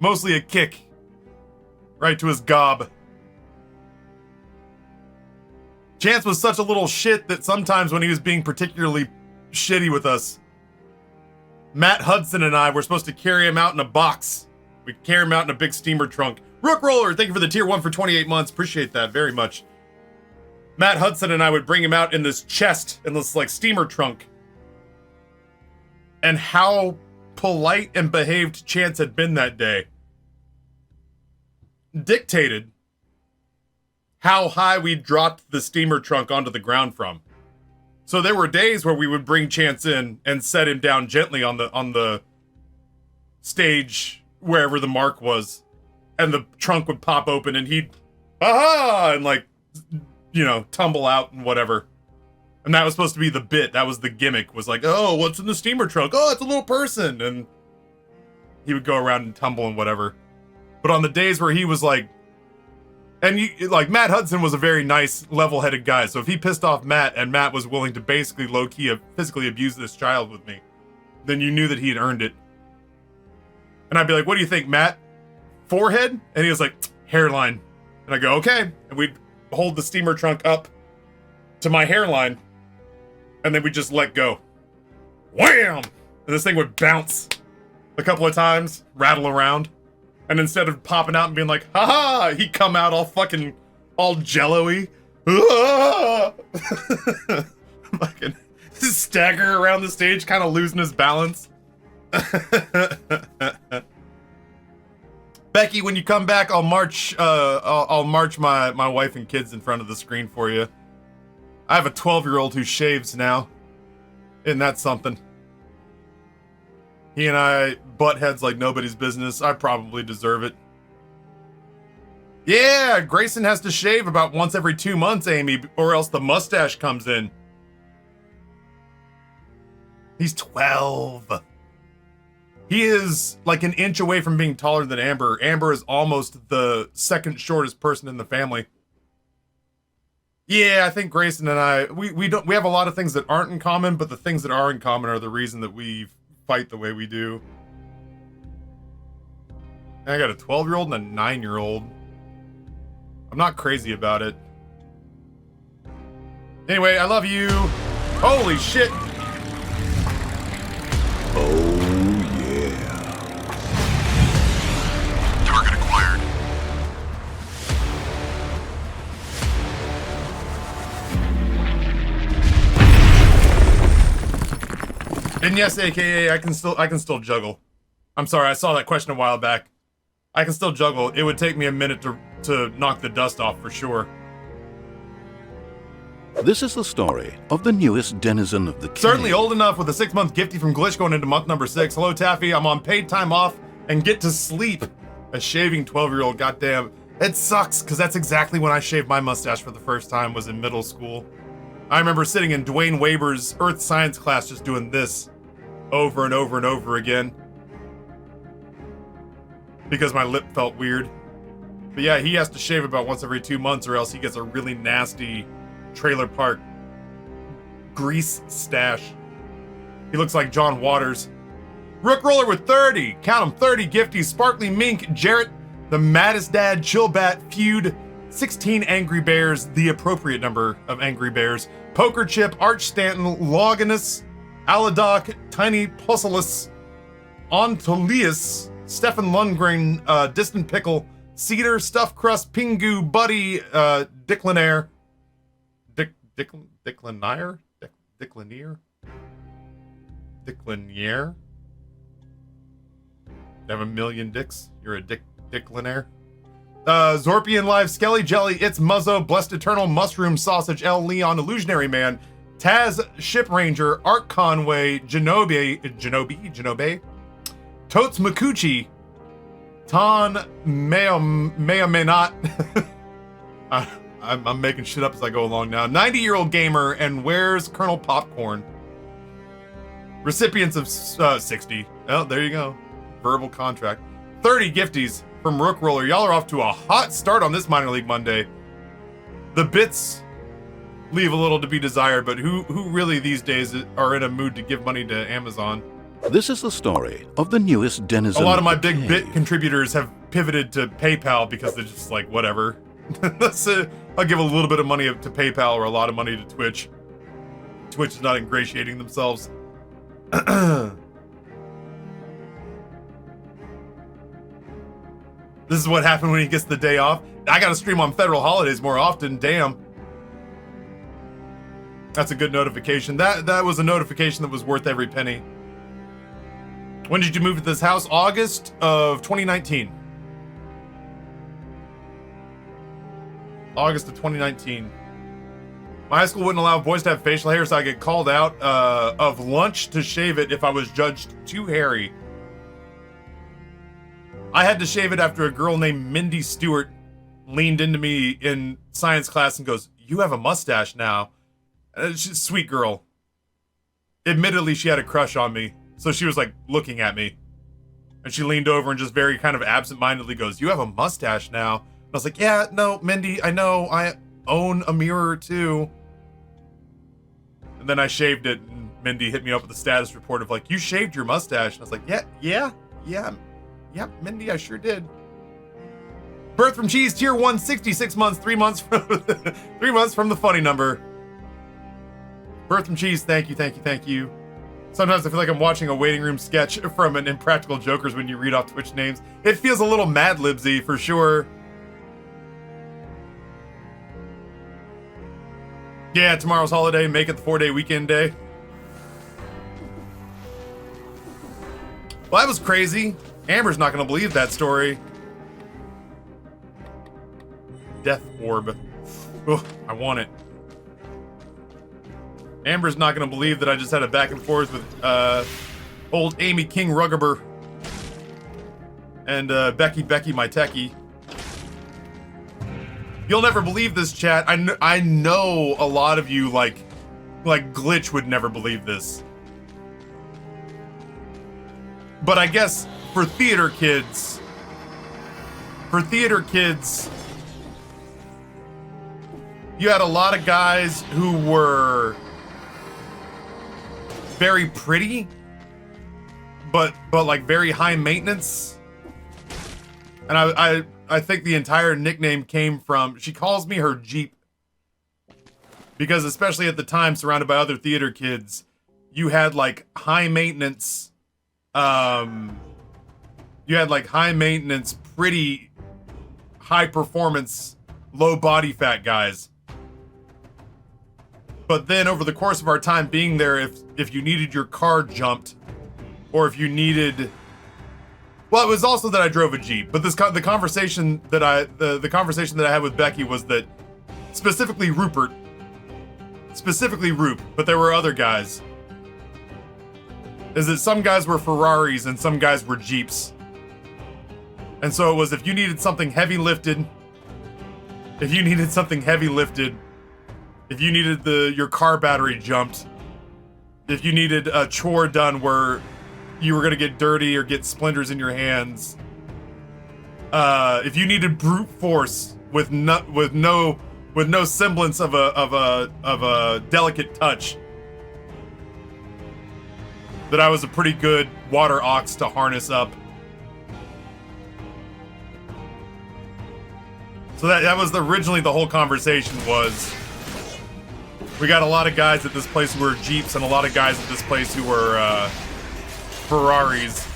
Mostly a kick. Right to his gob. Chance was such a little shit that sometimes when he was being particularly shitty with us, Matt Hudson and I were supposed to carry him out in a box. We'd carry him out in a big steamer trunk. Rook Roller, thank you for the tier 1 for 28 months. Appreciate that very much. Matt Hudson and I would bring him out in this chest, in this like steamer trunk. And how polite and behaved Chance had been that day dictated how high we dropped the steamer trunk onto the ground from. So there were days where we would bring Chance in and set him down gently on the stage wherever the mark was, and the trunk would pop open and he'd aha and like, you know, tumble out and whatever. And that was supposed to be the bit. That was the gimmick, was like, "Oh, what's in the steamer trunk? Oh, it's a little person." And he would go around and tumble and whatever. But on the days where he was like, like Matt Hudson was a very nice, level-headed guy. So if he pissed off Matt and Matt was willing to basically low-key physically abuse this child with me, then you knew that he had earned it. And I'd be like, "What do you think, Matt? Forehead?" And he was like, "Hairline." And I go, "Okay." And we'd hold the steamer trunk up to my hairline, and then we'd just let go. Wham! And this thing would bounce a couple of times, rattle around. And instead of popping out and being like, "Ha-ha!" he'd come out all fucking, all jello-y. Fucking stagger around the stage, kind of losing his balance. Becky, when you come back, I'll march my wife and kids in front of the screen for you. I have a 12-year-old who shaves now. Isn't that something? He and I butt heads like nobody's business. I probably deserve it. Yeah, Grayson has to shave about once every 2 months, Amy, or else the mustache comes in. He's 12. He is like an inch away from being taller than Amber. Amber is almost the second shortest person in the family. Yeah, I think Grayson and I, we have a lot of things that aren't in common, but the things that are in common are the reason that we fight the way we do. And I got a 12-year-old and a 9-year-old. I'm not crazy about it. Anyway, I love you. Holy shit. Oh, yeah. Target acquired. And yes, AKA, I can still juggle. I'm sorry, I saw that question a while back. I can still juggle. It would take me a minute to knock the dust off for sure. This is the story of the newest denizen of the cave. Certainly old enough with a 6-month gifty from Glitch going into month number 6. Hello, Taffy. I'm on paid time off and get to sleep. A shaving 12-year-old. Goddamn. It sucks, because that's exactly when I shaved my mustache for the first time, was in middle school. I remember sitting in Dwayne Waber's Earth Science class just doing this over and over and over again. Because my lip felt weird. But yeah, he has to shave about once every 2 months or else he gets a really nasty trailer park grease stash. He looks like John Waters. Rook Roller with 30. Count 'em, 30 gifties. Sparkly Mink, Jarrett, the Maddest Dad, Chillbat, Feud, 16 Angry Bears, the appropriate number of Angry Bears. Poker Chip, Arch Stanton, Loganus, Aladoc, Tiny Pussilus, Ontolius, Stefan Lundgren, Distant Pickle, Cedar, Stuffed Crust, Pingu, Buddy, Dicklinaire, Dicklinier? Dicklinier? Dicklinier? You have a million dicks? You're a Dicklinaire? Zorpian Live, Skelly Jelly, It's Muzzo, Blessed Eternal, Mushroom Sausage, L. Leon, Illusionary Man, Taz, Ship Ranger, Art Conway, Genobe, Totes Makuchi, Ton Mayamenot. I'm making shit up as I go along now. 90-year-old gamer, and where's Colonel Popcorn? Recipients of 60. Oh, there you go. Verbal contract. 30 gifties from Rook Roller. Y'all are off to a hot start on this minor league Monday. The bits leave a little to be desired, but who really these days are in a mood to give money to Amazon? This is the story of the newest denizen. A lot of my the big cave. bit contributors have pivoted to PayPal because they're just like, whatever. I'll give a little bit of money to PayPal or a lot of money to Twitch. Twitch is not ingratiating themselves. This is what happened when he gets the day off. I gotta stream on federal holidays more often, damn. That's a good notification. That was a notification that was worth every penny. When did you move to this house? August of 2019. August of 2019. My high school wouldn't allow boys to have facial hair, so I get called out of lunch to shave it if I was judged too hairy. I had to shave it after a girl named Mindy Stewart leaned into me in science class and goes, "You have a mustache now." She's a sweet girl. Admittedly, she had a crush on me, so she was like looking at me. And she leaned over and just very kind of absent-mindedly goes, "You have a mustache now." And I was like, "Yeah, no, Mindy, I know, I own a mirror too." And then I shaved it, and Mindy hit me up with a status report of like, "You shaved your mustache." And I was like, yeah, Mindy, I sure did. Birth from Cheese, tier 1, 66 months, 3 months from 3 months from the funny number. Birth from Cheese, thank you. Sometimes I feel like I'm watching a waiting room sketch from an Impractical Jokers when you read off Twitch names. It feels a little Mad Libsy for sure. Yeah, tomorrow's holiday, make it the 4-day weekend day. Well, that was crazy. Amber's not gonna believe that story. Death Orb. Ugh, I want it. Amber's not gonna believe that I just had a back and forth with old Amy King Ruggerber and Becky my techie. You'll never believe this, chat. I know a lot of you like Glitch would never believe this. But I guess for theater kids, you had a lot of guys who were very pretty, but like very high maintenance. And I think the entire nickname came from, she calls me her Jeep. Because especially at the time, surrounded by other theater kids, you had like high maintenance, pretty high performance, low body fat guys. But then over the course of our time being there, if you needed your car jumped, or if you needed, well, it was also that I drove a Jeep. But the conversation that I had with Becky was that specifically Roop, but there were other guys. Is that some guys were Ferraris and some guys were Jeeps. And so it was, if you needed something heavy lifted, if you needed your car battery jumped, if you needed a chore done where you were gonna get dirty or get splinters in your hands, if you needed brute force with no semblance of a delicate touch, that I was a pretty good water ox to harness up. So that was originally the whole conversation was, we got a lot of guys at this place who were Jeeps and a lot of guys at this place who were Ferraris.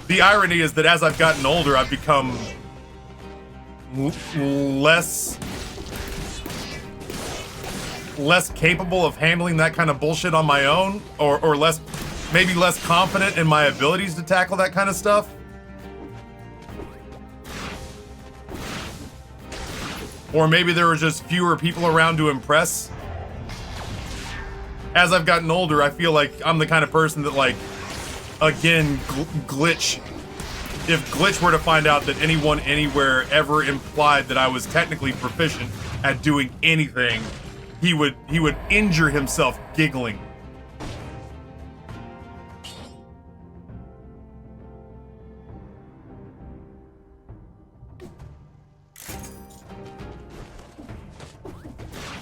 The irony is that as I've gotten older, I've become less capable of handling that kind of bullshit on my own, or maybe less confident in my abilities to tackle that kind of stuff. Or maybe there were just fewer people around to impress. As I've gotten older, I feel like I'm the kind of person that, like, again, Glitch. If Glitch were to find out that anyone anywhere ever implied that I was technically proficient at doing anything, he would injure himself giggling.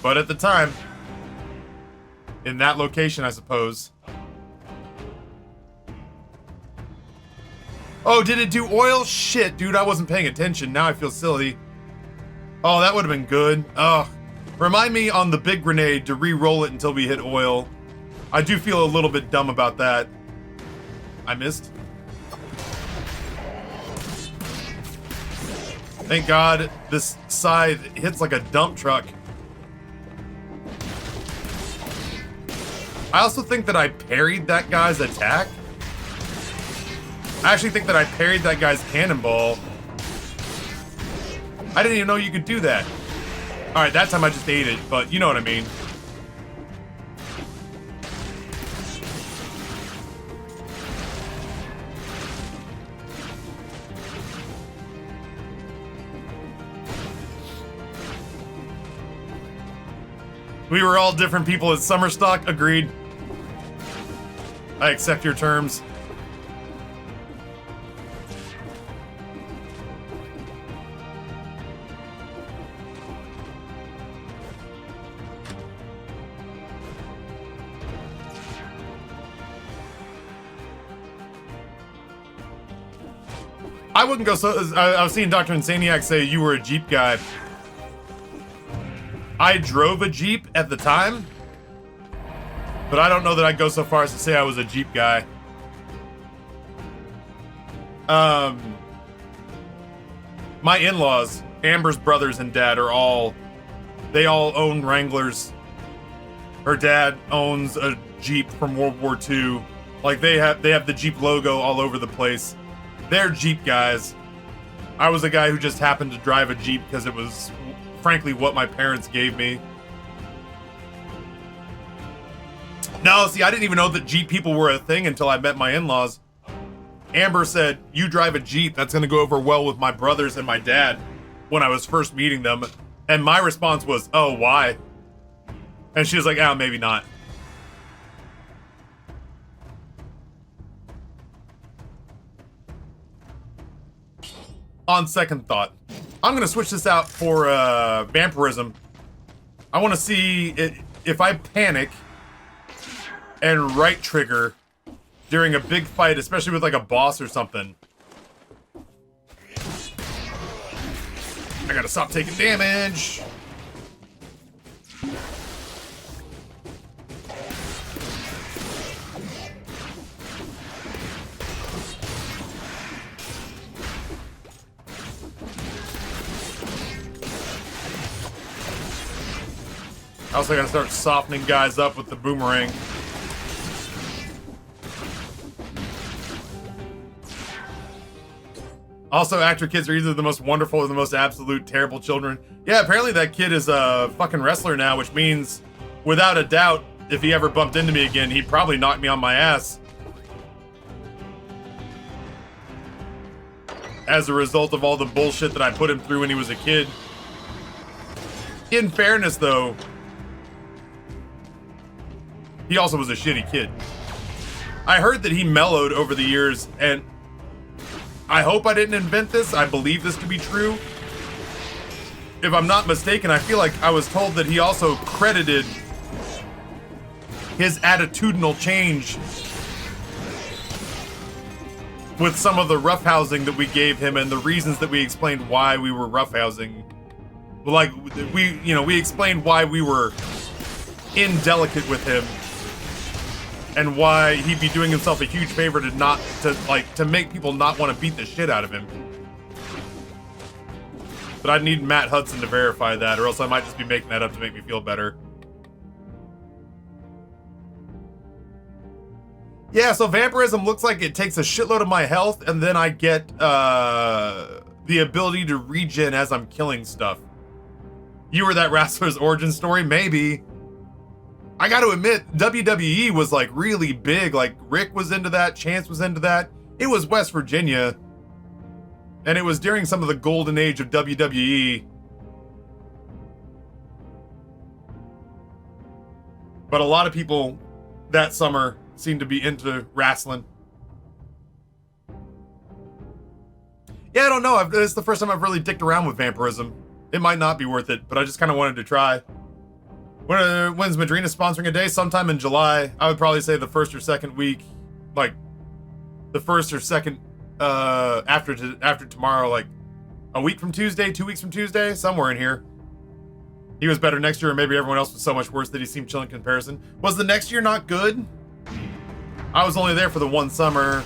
But at the time, in that location, I suppose. Oh, did it do oil? Shit, dude, I wasn't paying attention. Now I feel silly. Oh, that would have been good. Ugh. Remind me on the big grenade to re-roll it until we hit oil. I do feel a little bit dumb about that. I missed. Thank God this scythe hits like a dump truck. I also think that I parried that guy's attack. I actually think that I parried that guy's cannonball. I didn't even know you could do that. Alright, that time I just ate it, but you know what I mean. We were all different people at Summerstock, agreed. I accept your terms. I wouldn't go so. I was seeing Dr. Insaniac say you were a Jeep guy. I drove a Jeep at the time, but I don't know that I'd go so far as to say I was a Jeep guy. My in-laws, Amber's brothers and dad, they all own Wranglers. Her dad owns a Jeep from World War II. Like they have the Jeep logo all over the place. They're Jeep guys. I was a guy who just happened to drive a Jeep because it was, frankly, what my parents gave me. No, see, I didn't even know that Jeep people were a thing until I met my in-laws. Amber said, "You drive a Jeep, that's gonna go over well with my brothers and my dad," when I was first meeting them. And my response was, "Oh, why?" And she was like, "Oh, maybe not." on second thought, I'm gonna switch this out for vampirism. I want to see if I panic and right trigger during a big fight, especially with like a boss or something. I gotta stop taking damage. I also gotta start softening guys up with the boomerang. Also, actor kids are either the most wonderful or the most absolute terrible children. Yeah, apparently that kid is a fucking wrestler now, which means, without a doubt, if he ever bumped into me again, he'd probably knock me on my ass. As a result of all the bullshit that I put him through when he was a kid. In fairness, though, he also was a shitty kid. I heard that he mellowed over the years, and I hope I didn't invent this. I believe this to be true. If I'm not mistaken, I feel like I was told that he also credited his attitudinal change with some of the roughhousing that we gave him and the reasons that we explained why we were roughhousing. Like, we explained why we were indelicate with him and why he'd be doing himself a huge favor to make people not want to beat the shit out of him. But I'd need Matt Hudson to verify that, or else I might just be making that up to make me feel better. Yeah, so vampirism looks like it takes a shitload of my health, and then I get the ability to regen as I'm killing stuff. You were that wrestler's origin story? Maybe. I gotta admit, WWE was like really big. Like Rick was into that, Chance was into that. It was West Virginia. And it was during some of the golden age of WWE. But a lot of people that summer seemed to be into wrestling. Yeah, I don't know. It's the first time I've really dicked around with vampirism. It might not be worth it, but I just kind of wanted to try. When's Madrina sponsoring a day? Sometime in July. I would probably say the first or second week. Like, the first or second, after tomorrow, like, a week from Tuesday, 2 weeks from Tuesday, somewhere in here. He was better next year, or maybe everyone else was so much worse that he seemed chill in comparison. Was the next year not good? I was only there for the one summer.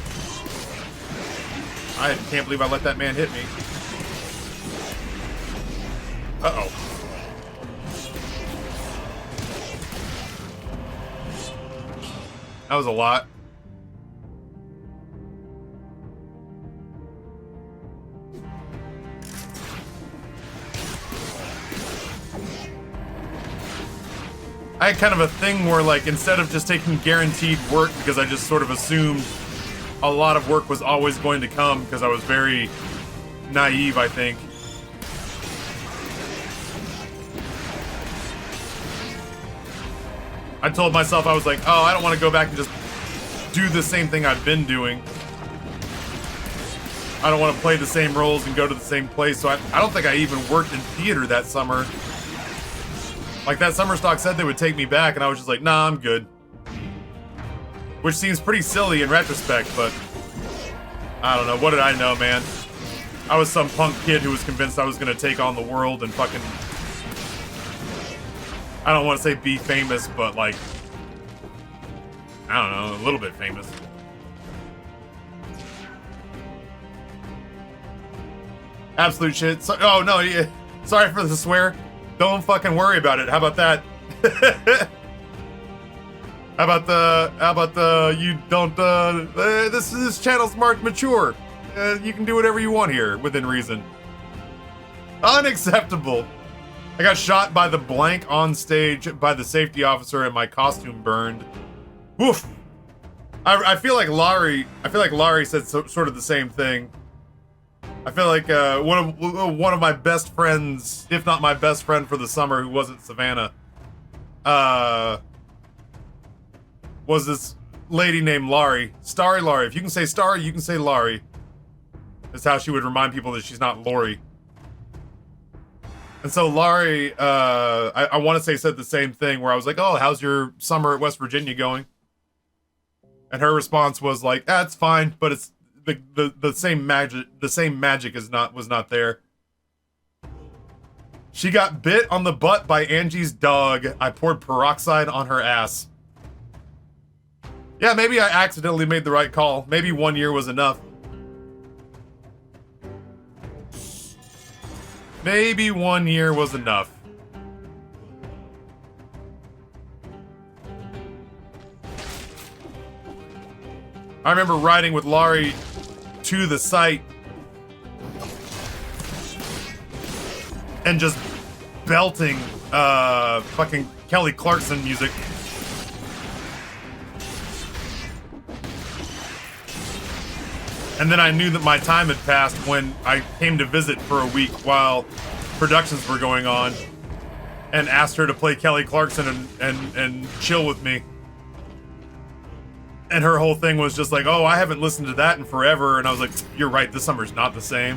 I can't believe I let that man hit me. Uh-oh. That was a lot. I had kind of a thing where, like, instead of just taking guaranteed work, because I just sort of assumed a lot of work was always going to come, because I was very naive, I think. I told myself, I was like, oh, I don't want to go back and just do the same thing I've been doing. I don't want to play the same roles and go to the same place, so I don't think I even worked in theater that summer. Like, that summer stock said they would take me back, and I was just like, nah, I'm good. Which seems pretty silly in retrospect, but I don't know. What did I know, man? I was some punk kid who was convinced I was going to take on the world and fucking... I don't want to say be famous, but, like... I don't know, a little bit famous. Absolute shit. So, oh, no, yeah. Sorry for the swear. Don't fucking worry about it. How about that? How about the, you don't, this channel's marked mature. You can do whatever you want here, within reason. Unacceptable. I got shot by the blank on stage by the safety officer and my costume burned. Woof. I feel like Laurie said sort of the same thing. I feel like one of my best friends, if not my best friend for the summer, who wasn't Savannah, was this lady named Laurie. Starry Laurie. If you can say Starry, you can say Laurie. is how she would remind people that she's not Lori. And so Laurie, I want to say, said the same thing where I was like, oh, how's your summer at West Virginia going? And her response was like, it's fine, but it's the same magic was not there. She got bit on the butt by Angie's dog. I poured peroxide on her ass. Yeah, maybe I accidentally made the right call. Maybe 1 year was enough. Maybe 1 year was enough. I remember riding with Laurie to the site and just belting fucking Kelly Clarkson music. And then I knew that my time had passed when I came to visit for a week while productions were going on and asked her to play Kelly Clarkson and chill with me. And her whole thing was just like, oh, I haven't listened to that in forever. And I was like, you're right, this summer's not the same.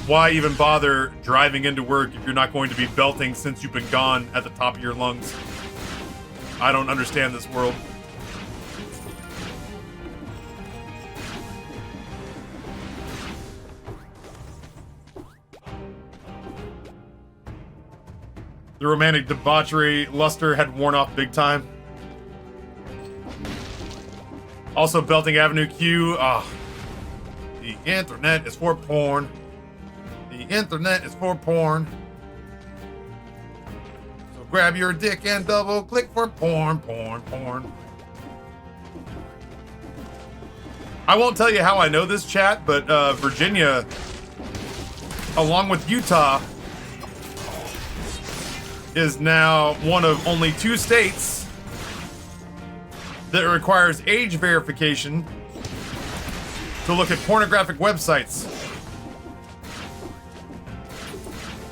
Why even bother driving into work if you're not going to be belting Since You've Been Gone at the top of your lungs? I don't understand this world. The romantic debauchery luster had worn off big time. Also, belting Avenue Q. The internet is for porn. The internet is for porn. So grab your dick and double click for porn, porn, porn. I won't tell you how I know this, chat, but Virginia, along with Utah, is now one of only 2 states that requires age verification to look at pornographic websites.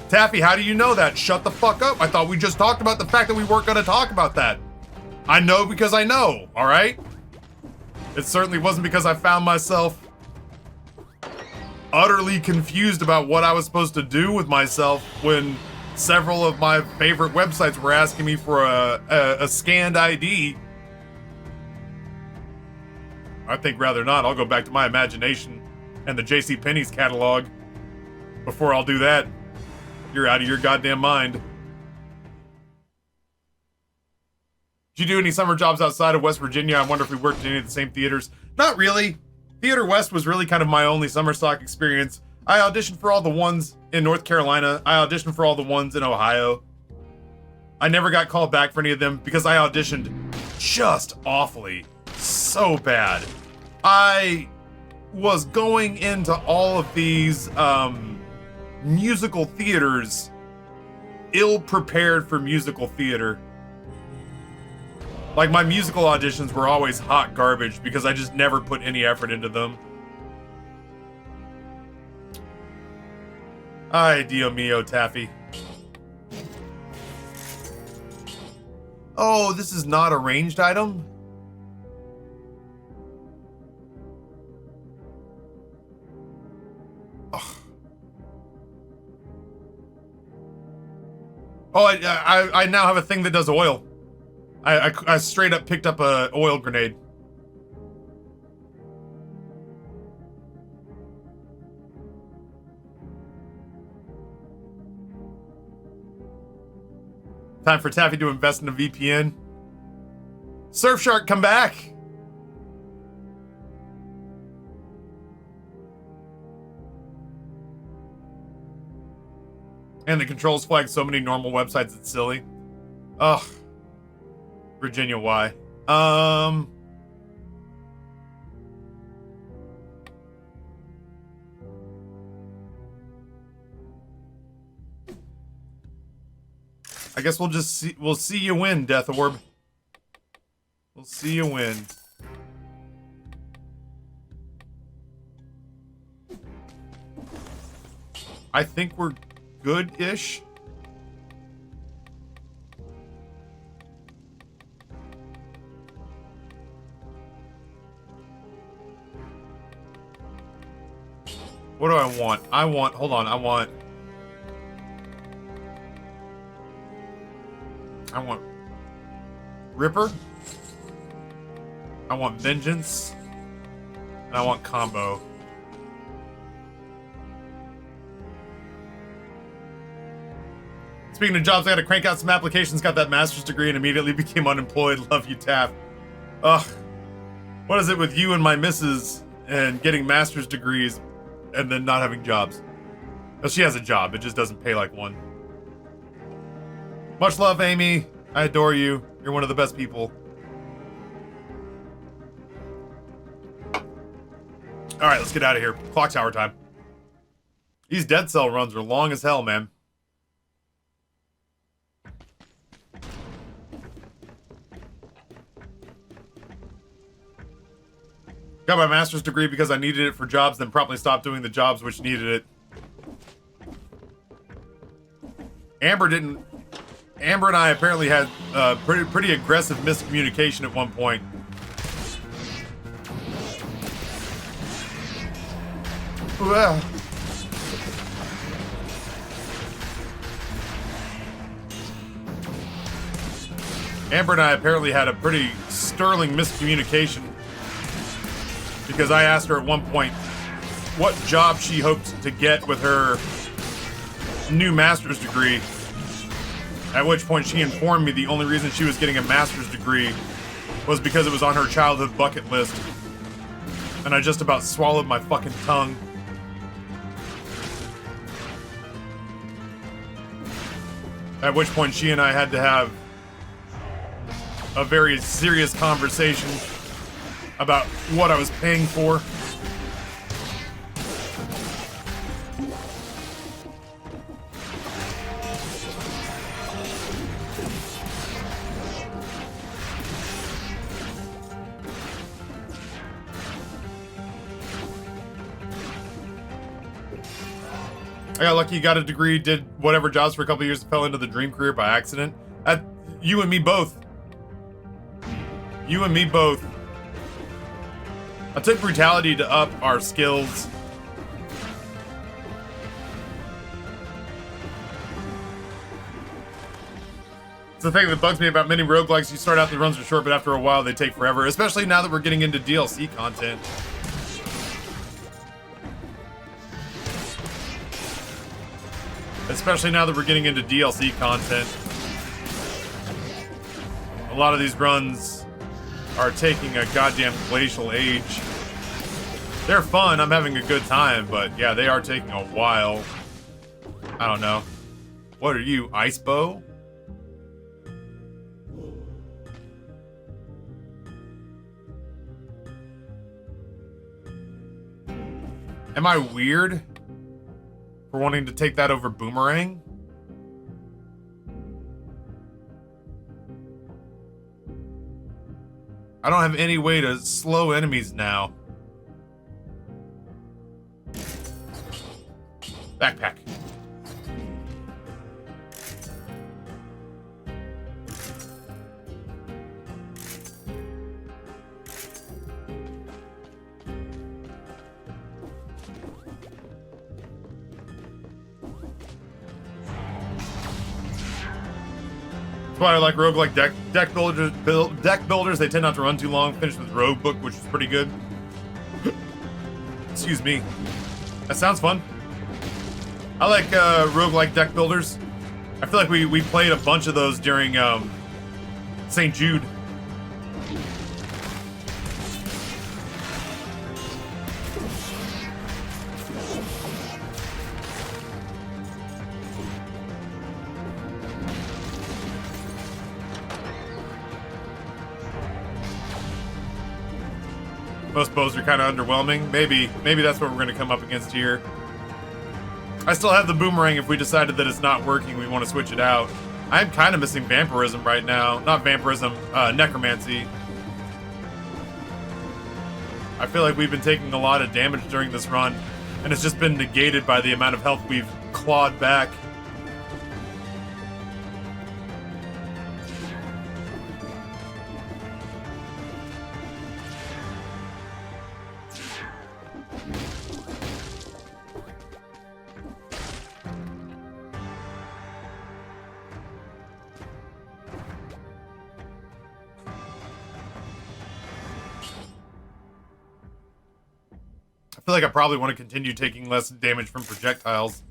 Taffy, how do you know that? Shut the fuck up. I thought we just talked about the fact that we weren't going to talk about that. I know because I know, all right? It certainly wasn't because I found myself utterly confused about what I was supposed to do with myself when several of my favorite websites were asking me for a scanned ID. I think rather not. I'll go back to my imagination and the JCPenney's catalog before I'll do that. You're out of your goddamn mind. Did you do any summer jobs outside of West Virginia? I wonder if we worked in any of the same theaters. Not really. Theater West was really kind of my only summer stock experience. I auditioned for all the ones in North Carolina. I auditioned for all the ones in Ohio. I never got called back for any of them because I auditioned just awfully. So bad. I was going into all of these musical theaters ill-prepared for musical theater. Like, my musical auditions were always hot garbage because I just never put any effort into them. Ay, Dio mio, Taffy. Oh, this is not a ranged item? Ugh. Oh, I now have a thing that does oil. I straight up picked up a oil grenade. Time for Taffy to invest in a VPN. Surfshark, come back! And the controls flag so many normal websites, it's silly. Ugh. Virginia, why? I guess we'll see you win, Death Orb. We'll see you win. I think we're good-ish. What do I want? Hold on, I want Ripper. I want Vengeance. And I want Combo. Speaking of jobs, I gotta crank out some applications, got that master's degree, and immediately became unemployed. Love you, Taff. Ugh. What is it with you and my missus and getting master's degrees and then not having jobs? Well, she has a job, it just doesn't pay like one. Much love, Amy. I adore you. You're one of the best people. Alright, let's get out of here. Clock tower time. These dead cell runs are long as hell, man. Got my master's degree because I needed it for jobs, then promptly stopped doing the jobs which needed it. Amber and I apparently had pretty aggressive miscommunication at one point. Well. Amber and I apparently had a pretty sterling miscommunication because I asked her at one point what job she hoped to get with her new master's degree, at which point she informed me the only reason she was getting a master's degree was because it was on her childhood bucket list. And I just about swallowed my fucking tongue. At which point she and I had to have a very serious conversation about what I was paying for. I got lucky, got a degree, did whatever jobs for a couple of years, fell into the dream career by accident. You and me both. You and me both. I took brutality to up our skills. It's the thing that bugs me about many roguelikes. You start out, the runs are short, but after a while they take forever. Especially now that we're getting into DLC content. Especially now that we're getting into DLC content. A lot of these runs are taking a goddamn glacial age. They're fun, I'm having a good time, but yeah, they are taking a while. I don't know. What are you, Ice Bow? Am I weird for wanting to take that over Boomerang? I don't have any way to slow enemies now. Backpack. That's why I like roguelike deck builders. They tend not to run too long. Finished with Rogue Book, which is pretty good. Excuse me. That sounds fun. I like roguelike deck builders. I feel like we played a bunch of those during St. Jude. Most bows are kind of underwhelming. Maybe that's what we're going to come up against here. I still have the Boomerang. If we decided that it's not working, we want to switch it out. I'm kind of missing Vampirism right now. Not Vampirism, Necromancy. I feel like we've been taking a lot of damage during this run, and it's just been negated by the amount of health we've clawed back. feel like I probably want to continue taking less damage from projectiles.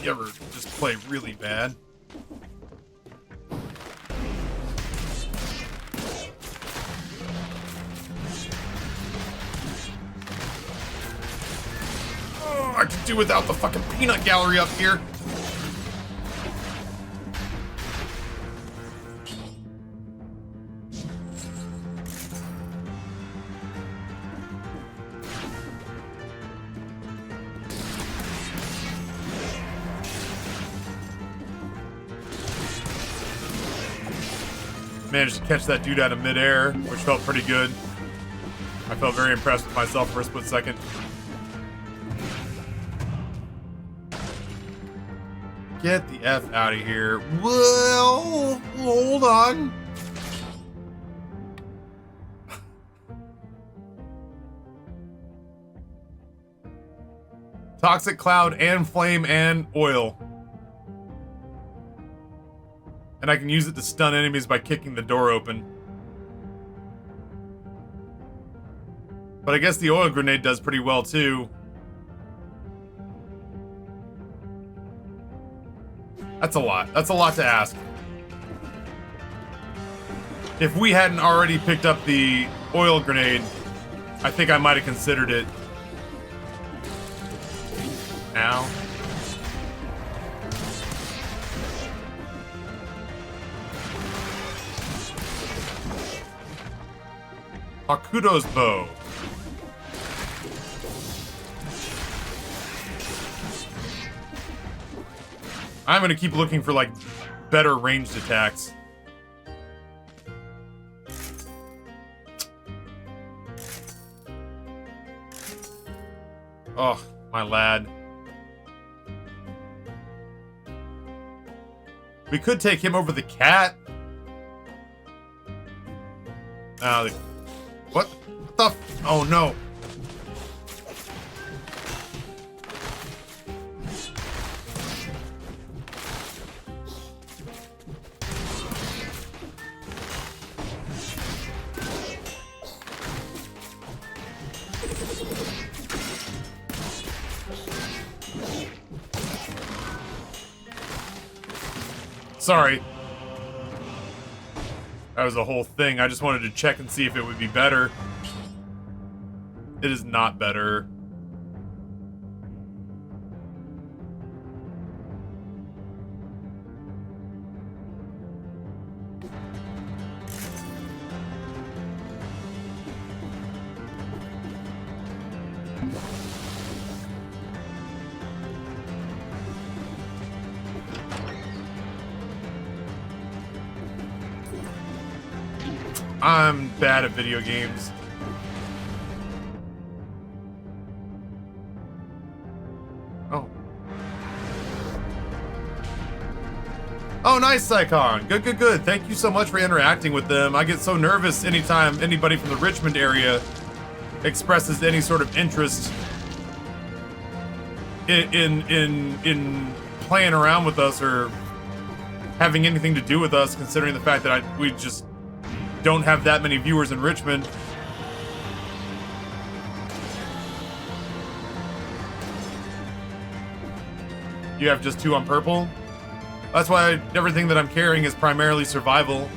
You ever just play really bad? Oh, I could do without the fucking peanut gallery up here. Managed to catch that dude out of midair, which felt pretty good. I felt very impressed with myself for a split second. Get the F out of here. Well, hold on. Toxic cloud and flame and oil. And I can use it to stun enemies by kicking the door open. But I guess the oil grenade does pretty well too. That's a lot. That's a lot to ask. If we hadn't already picked up the oil grenade, I think I might have considered it. Ow. Hakudo's bow. I'm gonna keep looking for, like, better ranged attacks. Oh, my lad. We could take him over the cat. What the f- Oh no. Sorry. That was a whole thing. I just wanted to check and see if it would be better. It is not better. I'm bad at video games. Oh. Oh, nice, Psychon. Good, good, good. Thank you so much for interacting with them. I get so nervous anytime anybody from the Richmond area expresses any sort of interest in playing around with us or having anything to do with us, considering the fact that we just don't have that many viewers in Richmond. You have just 2 on purple? That's why everything that I'm carrying is primarily survival.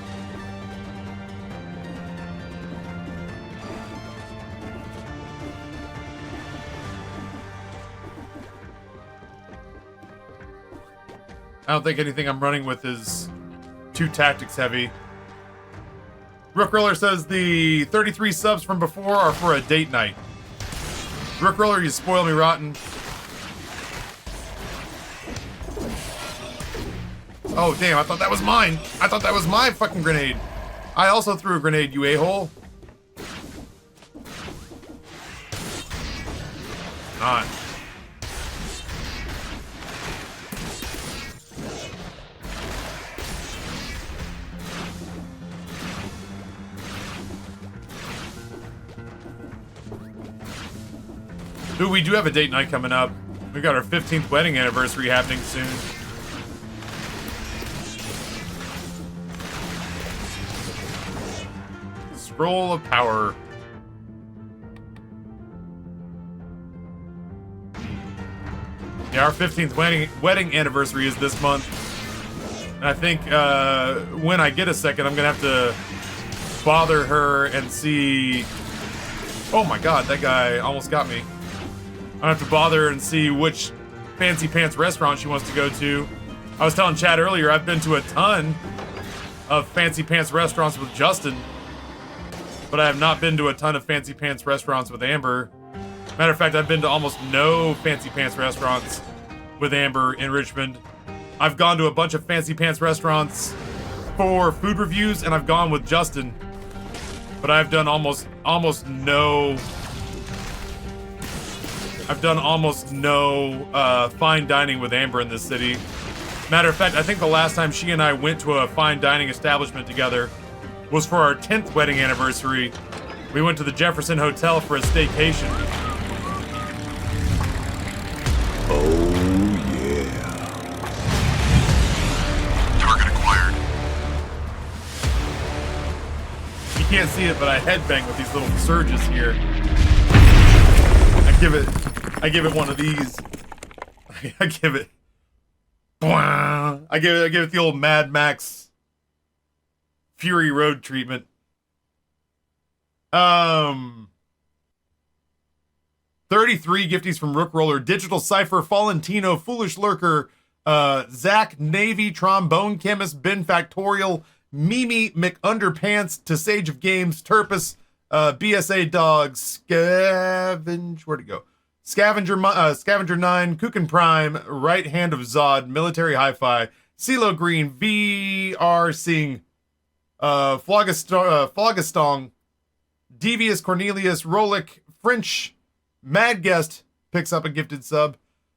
I don't think anything I'm running with is too tactics heavy. Rookroller says the 33 subs from before are for a date night. Rookroller, you spoil me rotten. Oh, damn, I thought that was mine. I thought that was my fucking grenade. I also threw a grenade, you a-hole. Not. Ooh, we do have a date night coming up. We got our 15th wedding anniversary happening soon. Scroll of Power. Yeah, our 15th wedding anniversary is this month. And I think when I get a second, I'm going to have to bother her and see... Oh my god, that guy almost got me. I'm going to have to bother her and see which fancy pants restaurant she wants to go to. I was telling Chad earlier, I've been to a ton of fancy pants restaurants with Justin, but I have not been to a ton of fancy pants restaurants with Amber. Matter of fact, I've been to almost no fancy pants restaurants with Amber in Richmond. I've gone to a bunch of fancy pants restaurants for food reviews, and I've gone with Justin, but I've done almost no fine dining with Amber in this city. Matter of fact, I think the last time she and I went to a fine dining establishment together was for our 10th wedding anniversary. We went to the Jefferson Hotel for a staycation. Oh, yeah. Target acquired. You can't see it, but I headbang with these little surges here. I give it one of these. I give it the old Mad Max Fury Road treatment. 33 gifties from Rook Roller, Digital Cipher, Falentino, Foolish Lurker, Zach, Navy, Trombone Chemist, Ben Factorial, Mimi McUnderpants, to Sage of Games, Turpus, BSA Dog, where'd it go? Scavenger 9, Kukin Prime, Right Hand of Zod, Military Hi-Fi, CeeLo Green, VR Singh, Flogastong, Devious Cornelius, Rolick, French, Mad Guest picks up a gifted sub,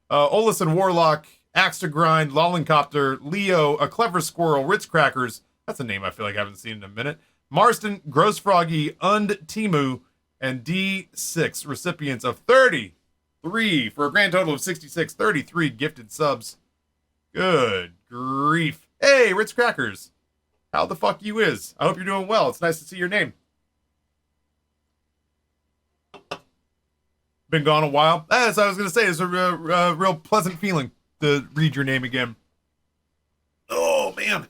Olison Warlock, Axe to Grind, Lollincopter, Leo, A Clever Squirrel, Ritz Crackers, that's a name I feel like I haven't seen in a minute, Marston, Gross Froggy, Und Timu, and D6, recipients of 33 for a grand total of 66, 33 gifted subs. Good grief. Hey, Ritz Crackers. How the fuck you is? I hope you're doing well. It's nice to see your name. Been gone a while. As I was going to say, it's a real pleasant feeling to read your name again. Oh, man.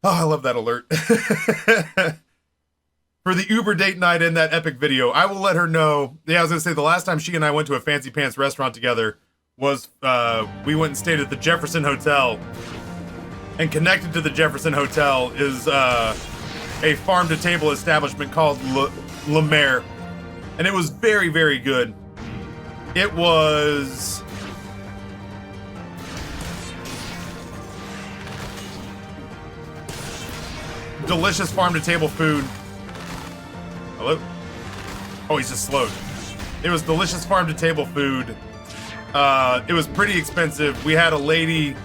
Oh, I love that alert. For the Uber date night in that epic video, I will let her know. Yeah, I was going to say, the last time she and I went to a fancy pants restaurant together was, we went and stayed at the Jefferson Hotel. And connected to the Jefferson Hotel is a farm-to-table establishment called Le Maire. And it was very, very good. It was... delicious farm-to-table food. Hello? Oh, he's just slowed. It was delicious farm-to-table food. It was pretty expensive. We had a lady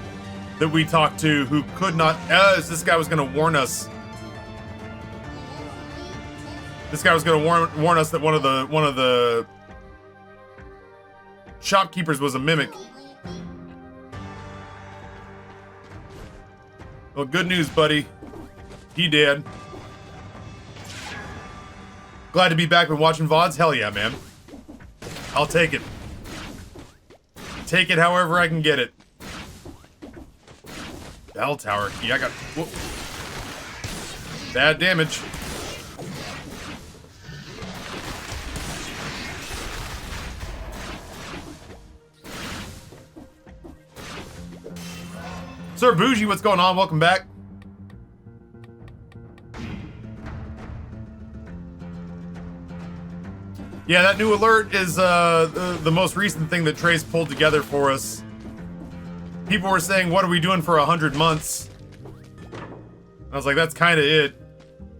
that we talked to who could not... this guy was going to warn us. This guy was going to warn us that one of the shopkeepers was a mimic. Well, good news, buddy. He did. Glad to be back with watching VODs. Hell yeah, man. I'll take it. Take it however I can get it. Bell tower key. I got... Whoa. Bad damage. Sir Bougie, what's going on? Welcome back. Yeah, that new alert is the most recent thing that Trace pulled together for us. People were saying, what are we doing for 100 months? I was like, that's kind of it.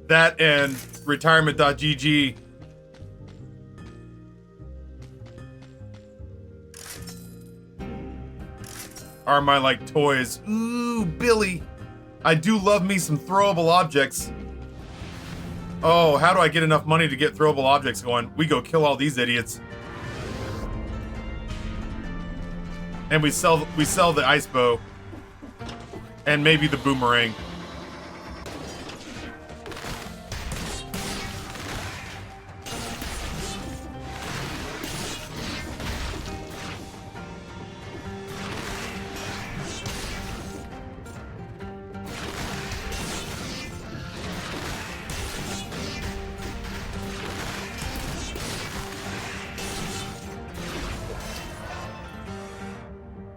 That and retirement.gg. Are my, like, toys. Ooh, Billy. I do love me some throwable objects. Oh, how do I get enough money to get throwable objects going? We go kill all these idiots. And we sell the ice bow. And maybe the boomerang.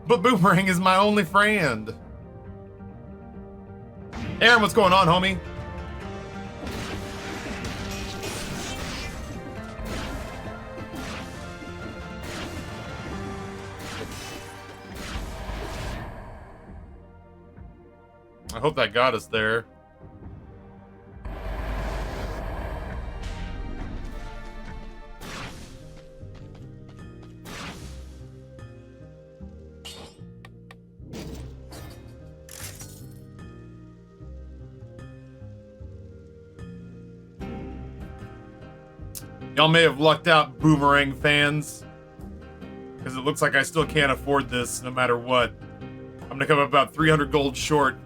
But Boomerang is my only friend. Aaron, what's going on, homie? I hope that got us there. Y'all may have lucked out, Boomerang fans, because it looks like I still can't afford this no matter what. I'm gonna come up about 300 gold short.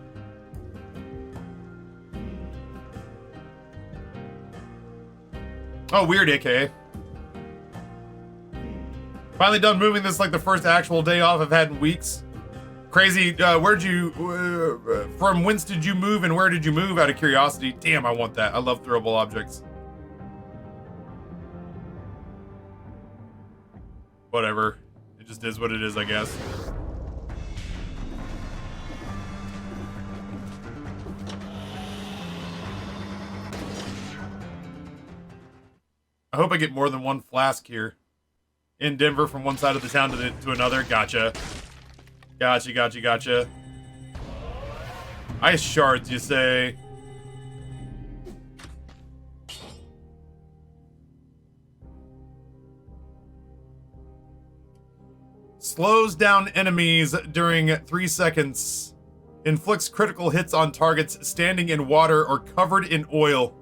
Oh, weird, AKA. Finally done moving this like the first actual day off I've had in weeks. Crazy, where'd you, from whence did you move and where did you move out of curiosity? Damn, I want that. I love throwable objects. Whatever. It just is what it is, I guess. I hope I get more than one flask here. In Denver from one side of the town to another. Gotcha. Gotcha. Ice shards, you say? Slows down enemies during 3 seconds. Inflicts critical hits on targets standing in water or covered in oil.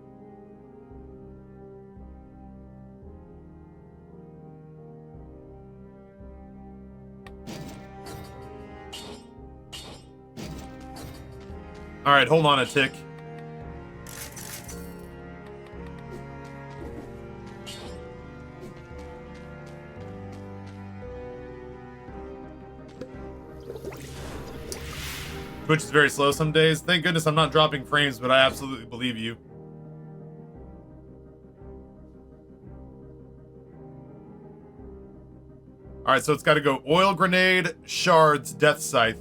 Alright, hold on a tick. Twitch is very slow some days. Thank goodness I'm not dropping frames, but I absolutely believe you. Alright, so it's got to go oil grenade, shards, death scythe.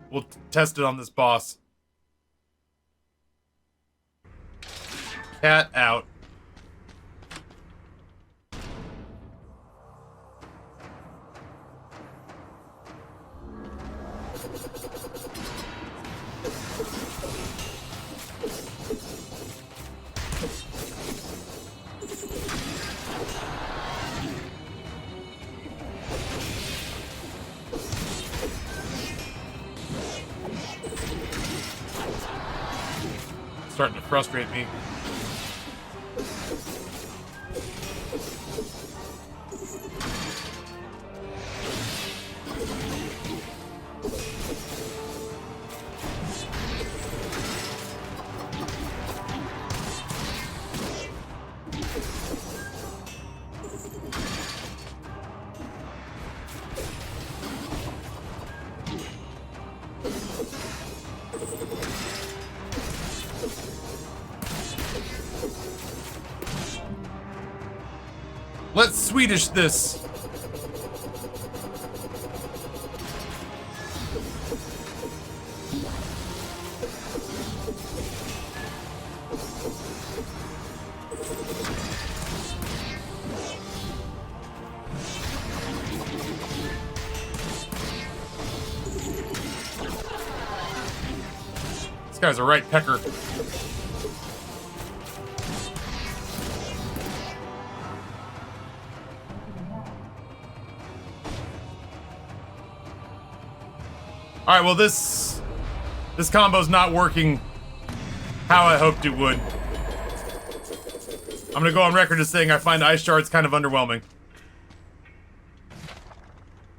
We'll test it on this boss. Cat out. Starting to frustrate me. Let's Swedish this. This guy's a right pecker. Alright, well this combo's not working how I hoped it would. I'm gonna go on record as saying I find ice shards kind of underwhelming.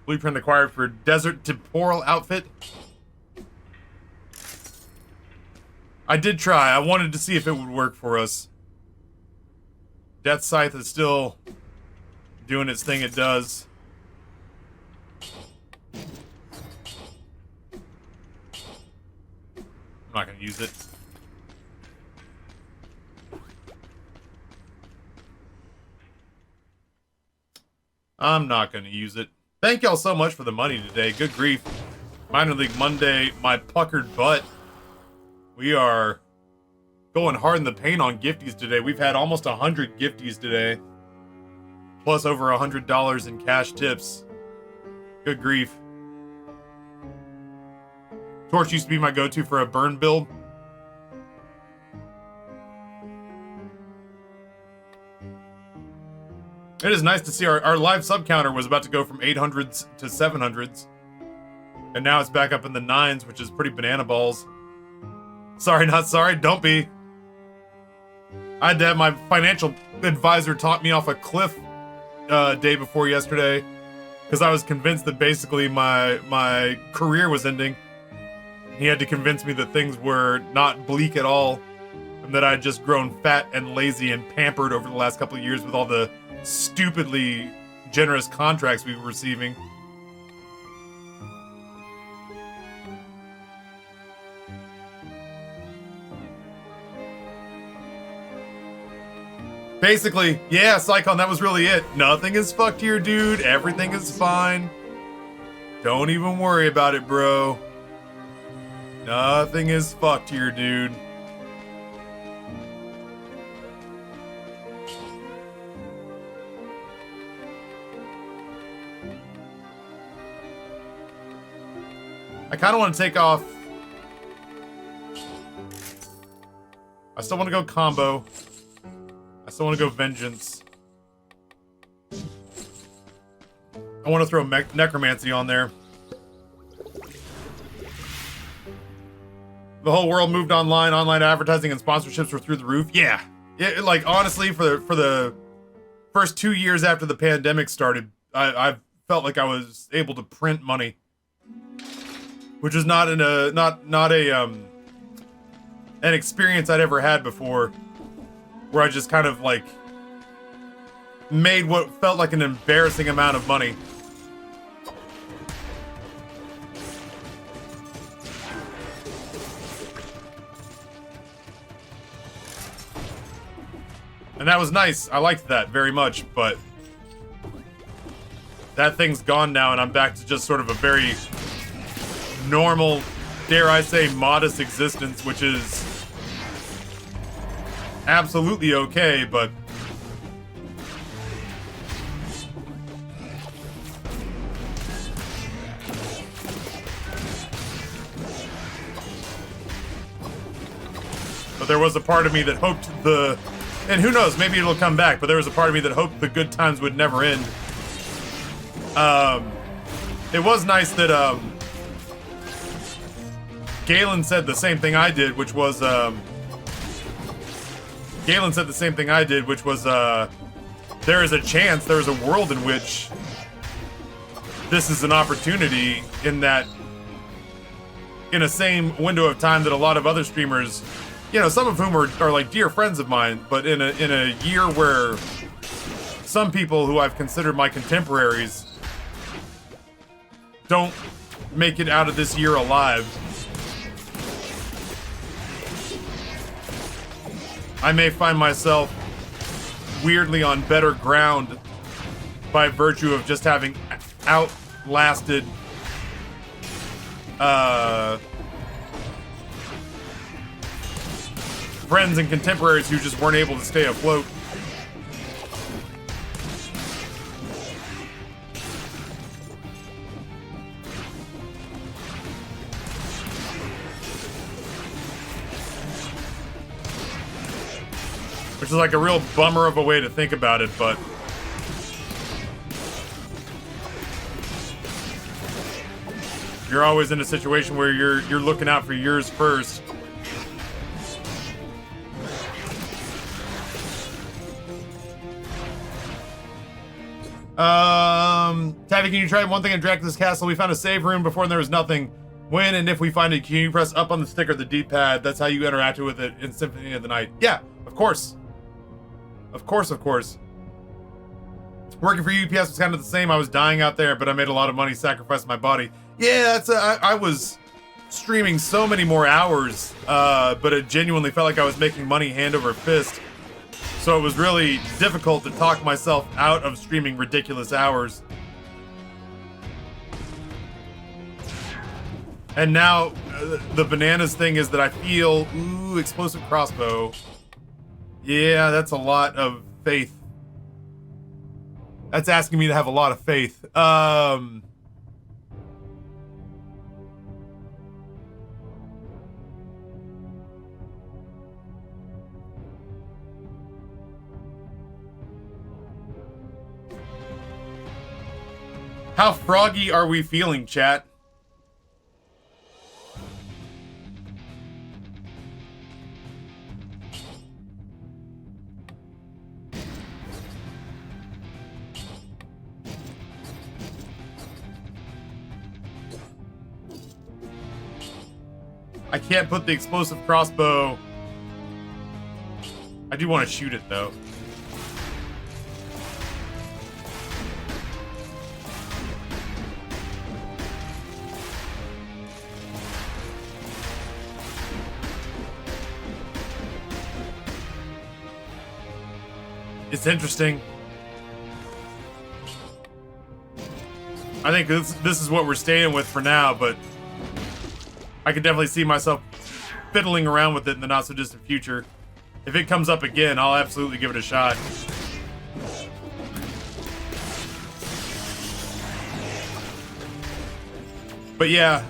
Blueprint acquired for desert temporal outfit. I did try. I wanted to see if it would work for us. Death Scythe is still doing its thing it does. I'm not gonna use it. I'm not gonna use it. Thank y'all so much for the money today. Good grief. Minor League Monday, my puckered butt. We are going hard in the paint on gifties today. We've had almost 100 gifties today. Plus over $100 in cash tips. Good grief. Torch used to be my go-to for a burn build. It is nice to see our live sub counter was about to go from 800s to 700s. And now it's back up in the 9s, which is pretty banana balls. Sorry, not sorry, don't be. I had to have my financial advisor talk me off a cliff day before yesterday. Because I was convinced that basically my career was ending. He had to convince me that things were not bleak at all. And that I had just grown fat and lazy and pampered over the last couple of years with all the stupidly generous contracts we were receiving. Basically, yeah, Psychon, that was really it. Nothing is fucked here, dude. Everything is fine. Don't even worry about it, bro. Nothing is fucked here, dude. I kind of want to take off. I still want to go combo. I still want to go vengeance. I want to throw necromancy on there. The whole world moved online. Online advertising and sponsorships were through the roof. Yeah, like honestly, for the first 2 years after the pandemic started, I felt like I was able to print money, which is not an experience I'd ever had before, where I just kind of like made what felt like an embarrassing amount of money. And that was nice. I liked that very much, but that thing's gone now, and I'm back to just sort of a very normal, dare I say, modest existence, which is absolutely okay, but there was a part of me that hoped and who knows, maybe it'll come back, but there was a part of me that hoped the good times would never end. It was nice that Galen said the same thing I did, which was there is a chance, there is a world in which this is an opportunity, in that in a same window of time that a lot of other streamers, you know, some of whom are like dear friends of mine, but in a year where some people who I've considered my contemporaries don't make it out of this year alive, I may find myself weirdly on better ground by virtue of just having outlasted friends and contemporaries who just weren't able to stay afloat. Which is like a real bummer of a way to think about it, but you're always in a situation where you're looking out for yours first. Taffy, can you try one thing in Dracula's castle? We found a save room before and there was nothing. When and if we find it, can you press up on the stick or the D-pad? That's how you interacted with it in Symphony of the Night. Yeah, of course. Of course. Working for UPS was kind of the same. I was dying out there, but I made a lot of money, sacrificed my body. Yeah, I was streaming so many more hours, but it genuinely felt like I was making money hand over fist. So it was really difficult to talk myself out of streaming ridiculous hours. And now the bananas thing is that I feel, ooh, explosive crossbow. Yeah, that's a lot of faith. That's asking me to have a lot of faith. How froggy are we feeling, chat? I can't put the explosive crossbow. I do want to shoot it though. It's interesting. I think this is what we're staying with for now, but I could definitely see myself fiddling around with it in the not so distant future. If it comes up again, I'll absolutely give it a shot. But yeah,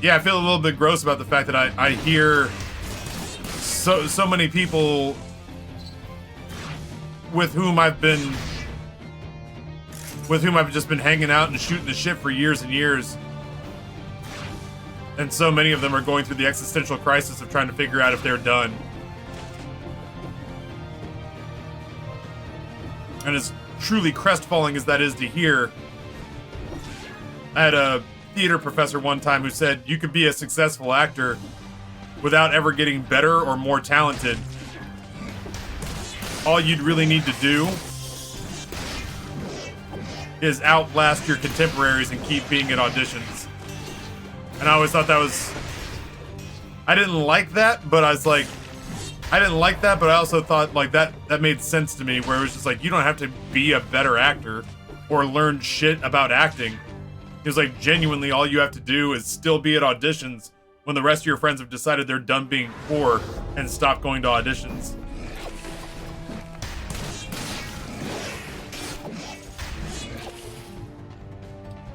yeah, I feel a little bit gross about the fact that I hear so many people with whom I've just been hanging out and shooting the shit for years and years. And so many of them are going through the existential crisis of trying to figure out if they're done. And as truly crestfalling as that is to hear, I had a theater professor one time who said you could be a successful actor without ever getting better or more talented. All you'd really need to do is outlast your contemporaries and keep being at auditions. And I always thought that was... I didn't like that, but I was like... I didn't like that, but I also thought like that made sense to me, where it was just like, you don't have to be a better actor or learn shit about acting. It was like, genuinely all you have to do is still be at auditions when the rest of your friends have decided they're done being poor and stop going to auditions.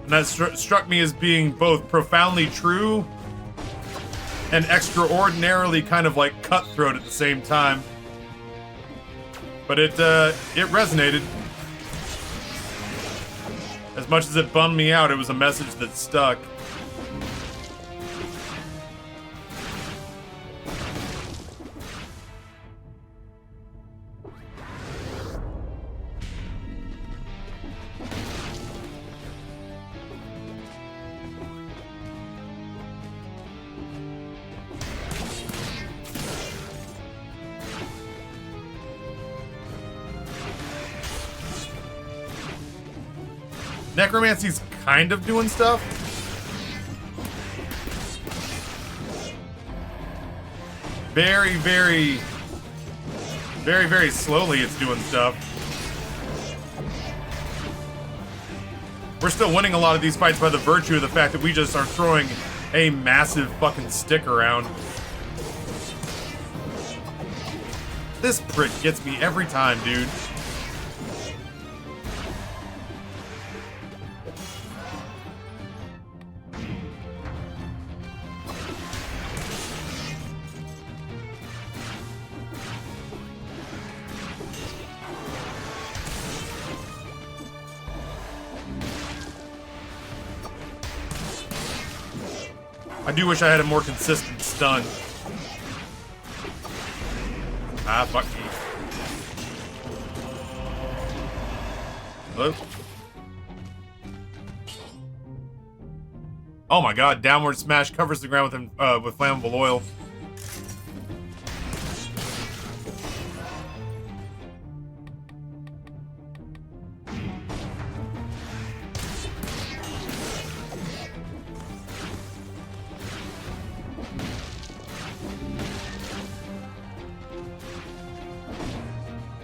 And that struck me as being both profoundly true and extraordinarily kind of like cutthroat at the same time. But it resonated. As much as it bummed me out, it was a message that stuck. Necromancy's kind of doing stuff. Very, very, very, very slowly it's doing stuff. We're still winning a lot of these fights by the virtue of the fact that we just are throwing a massive fucking stick around. This prick gets me every time, dude. I do wish I had a more consistent stun. Ah, fuck me. Hello? Oh my god, downward smash covers the ground with flammable oil.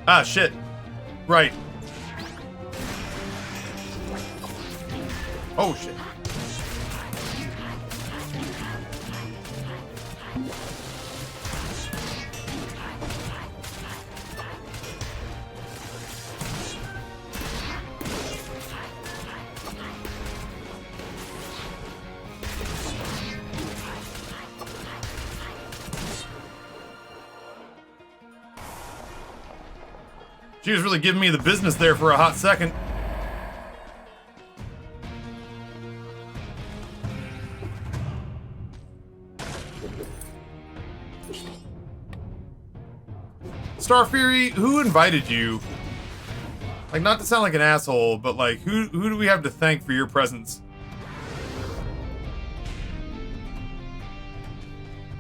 Ah, shit. Right. Oh, shit. She was really giving me the business there for a hot second. Star Fury, who invited you? Like, not to sound like an asshole, but like, who do we have to thank for your presence?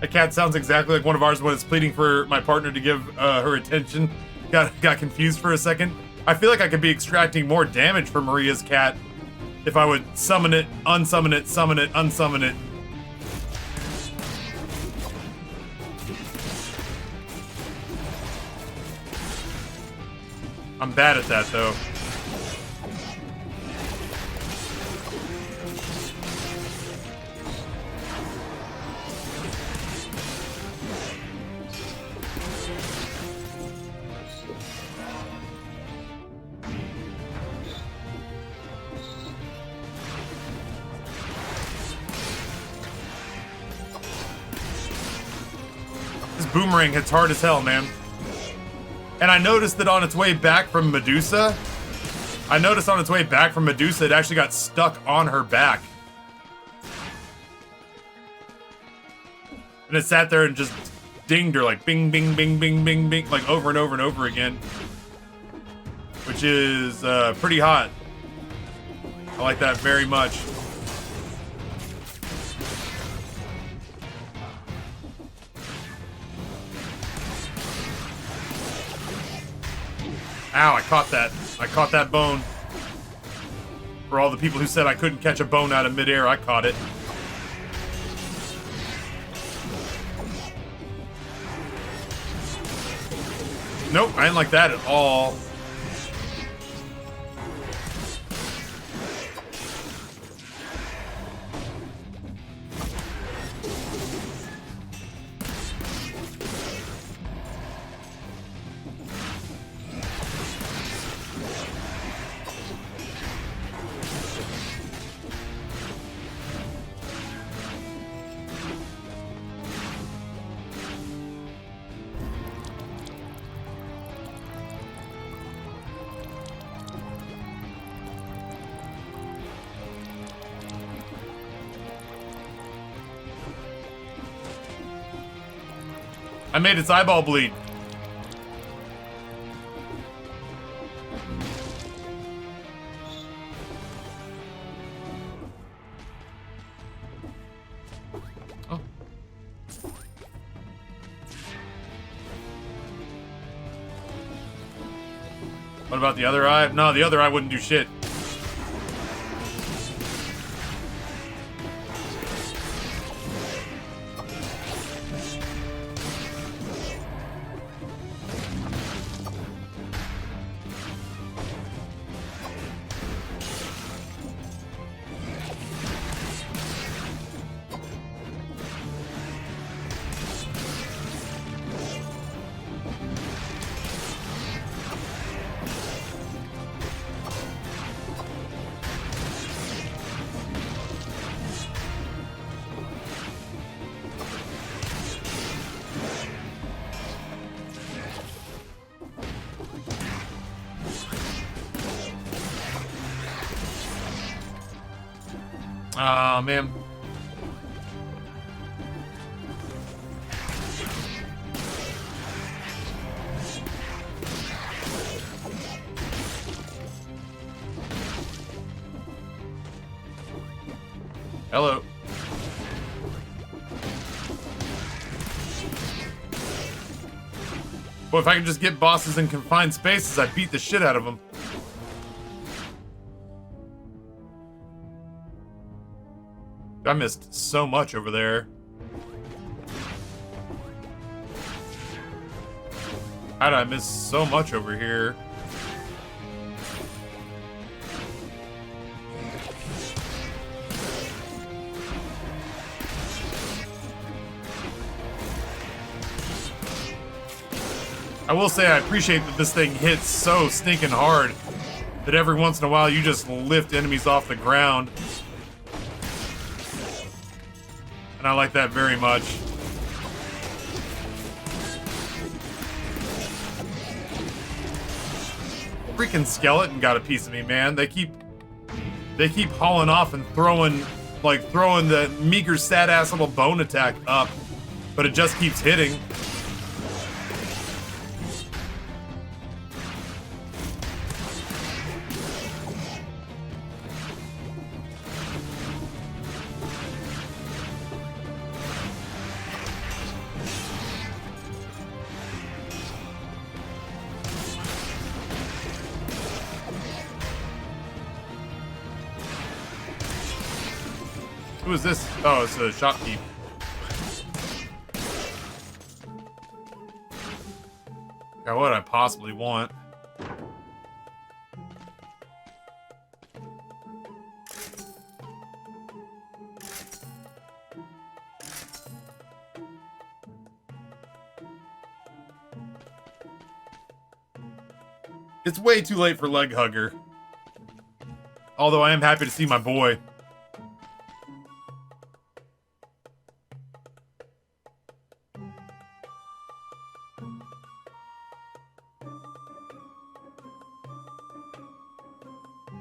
That cat sounds exactly like one of ours when it's pleading for my partner to give her attention. Got confused for a second. I feel like I could be extracting more damage from Maria's cat if I would summon it, unsummon it, summon it, unsummon it. I'm bad at that, though. This boomerang hits hard as hell, man. And I noticed that on its way back from Medusa, it actually got stuck on her back. And it sat there and just dinged her like bing, bing, bing, bing, bing, bing, like over and over and over again. Which is pretty hot. I like that very much. Ow, I caught that. I caught that bone. For all the people who said I couldn't catch a bone out of midair, I caught it. Nope, I didn't like that at all. I made its eyeball bleed. Oh. What about the other eye? No, the other eye wouldn't do shit. Aw, man. Hello. Well, if I can just get bosses in confined spaces, I beat the shit out of them. I missed so much over there. How did I miss so much over here? I will say I appreciate that this thing hits so stinking hard that every once in a while you just lift enemies off the ground. And I like that very much. Freaking skeleton got a piece of me, man. They keep hauling off and throwing the meager sad ass little bone attack up, but it just keeps hitting. Who is this? Oh, it's a shopkeep. Now, what I possibly want. It's way too late for Leg Hugger. Although I am happy to see my boy.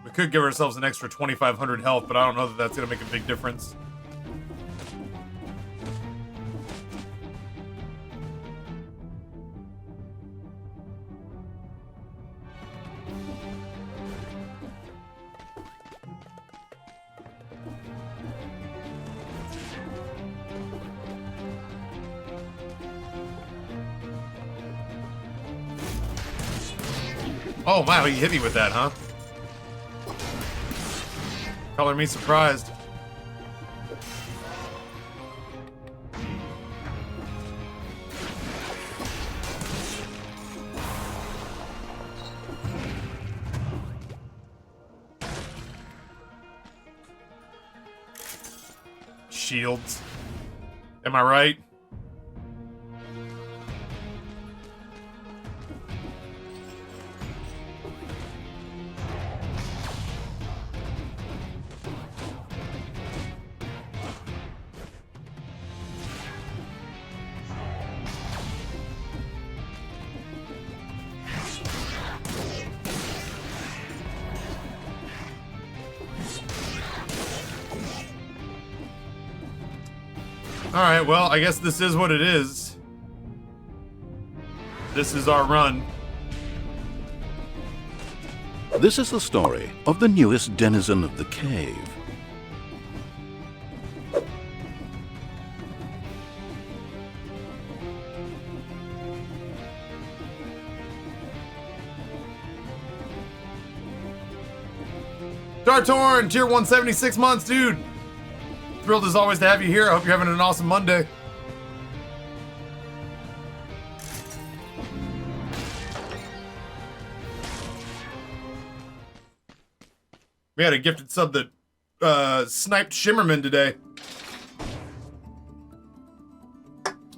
We could give ourselves an extra 2,500 health, but I don't know that that's going to make a big difference. Oh, wow, he hit me with that, huh? Color me surprised. Shields. Am I right? Alright, well, I guess this is what it is. This is our run. This is the story of the newest denizen of the cave. Dartorn, tier 176 months, dude. Thrilled as always to have you here. I hope you're having an awesome Monday. We had a gifted sub that sniped Shimmerman today.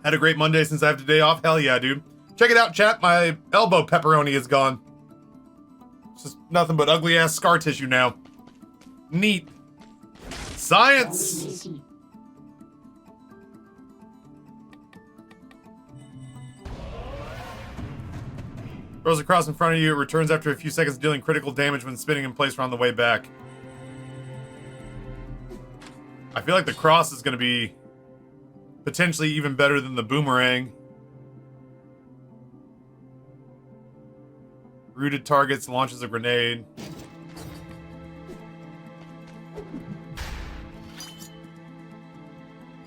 Had a great Monday since I have today off. Hell yeah, dude. Check it out, chat. My elbow pepperoni is gone. It's just nothing but ugly ass scar tissue now. Neat. Science! Throws across in front of you. It returns after a few seconds, dealing critical damage when spinning in place around the way back. I feel like the cross is going to be potentially even better than the boomerang. Rooted targets, launches a grenade.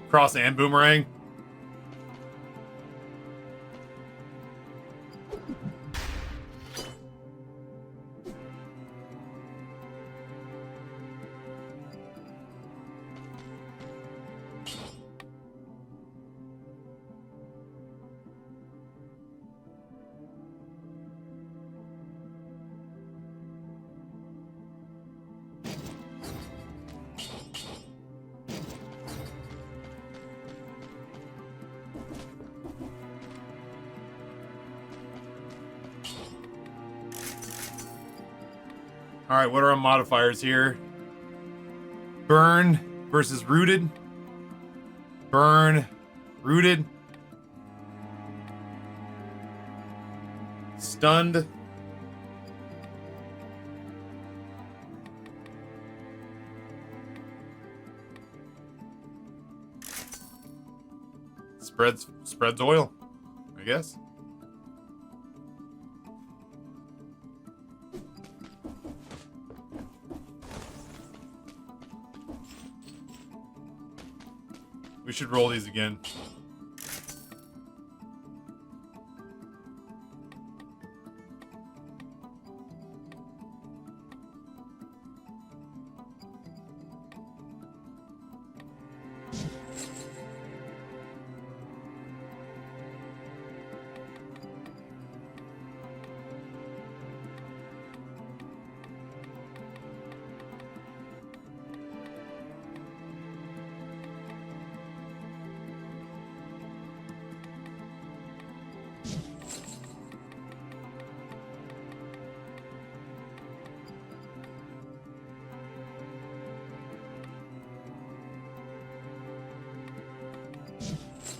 Cross and boomerang. Alright, what are our modifiers here? Burn versus rooted. Burn, rooted. Stunned. Spreads oil, I guess. We should roll these again.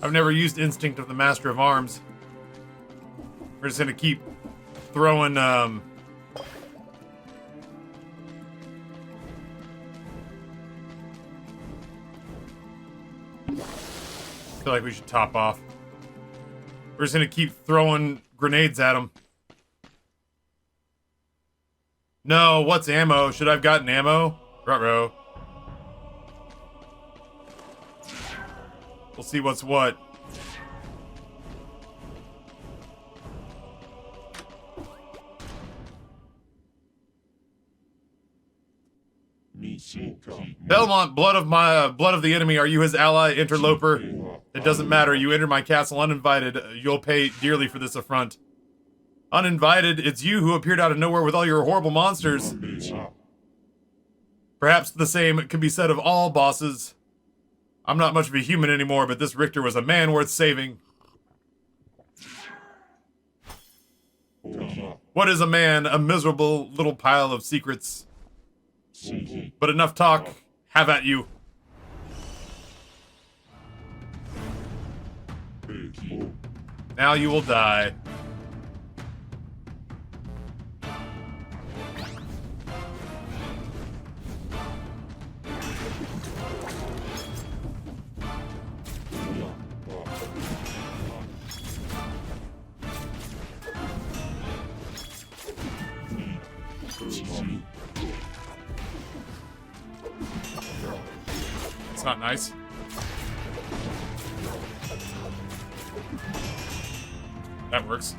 I've never used Instinct of the Master of Arms. We're just gonna keep throwing, I feel like we should top off. We're just gonna keep throwing grenades at them. No, what's ammo? Should I have gotten ammo? Ruh-roh. We'll see what's what. Belmont, blood of the enemy. Are you his ally, interloper? It doesn't matter. You enter my castle uninvited. You'll pay dearly for this affront. Uninvited, it's you who appeared out of nowhere with all your horrible monsters. Perhaps the same could be said of all bosses. I'm not much of a human anymore, but this Richter was a man worth saving. What is a man? A miserable little pile of secrets. But enough talk. Have at you. Now you will die. It's not nice. That works.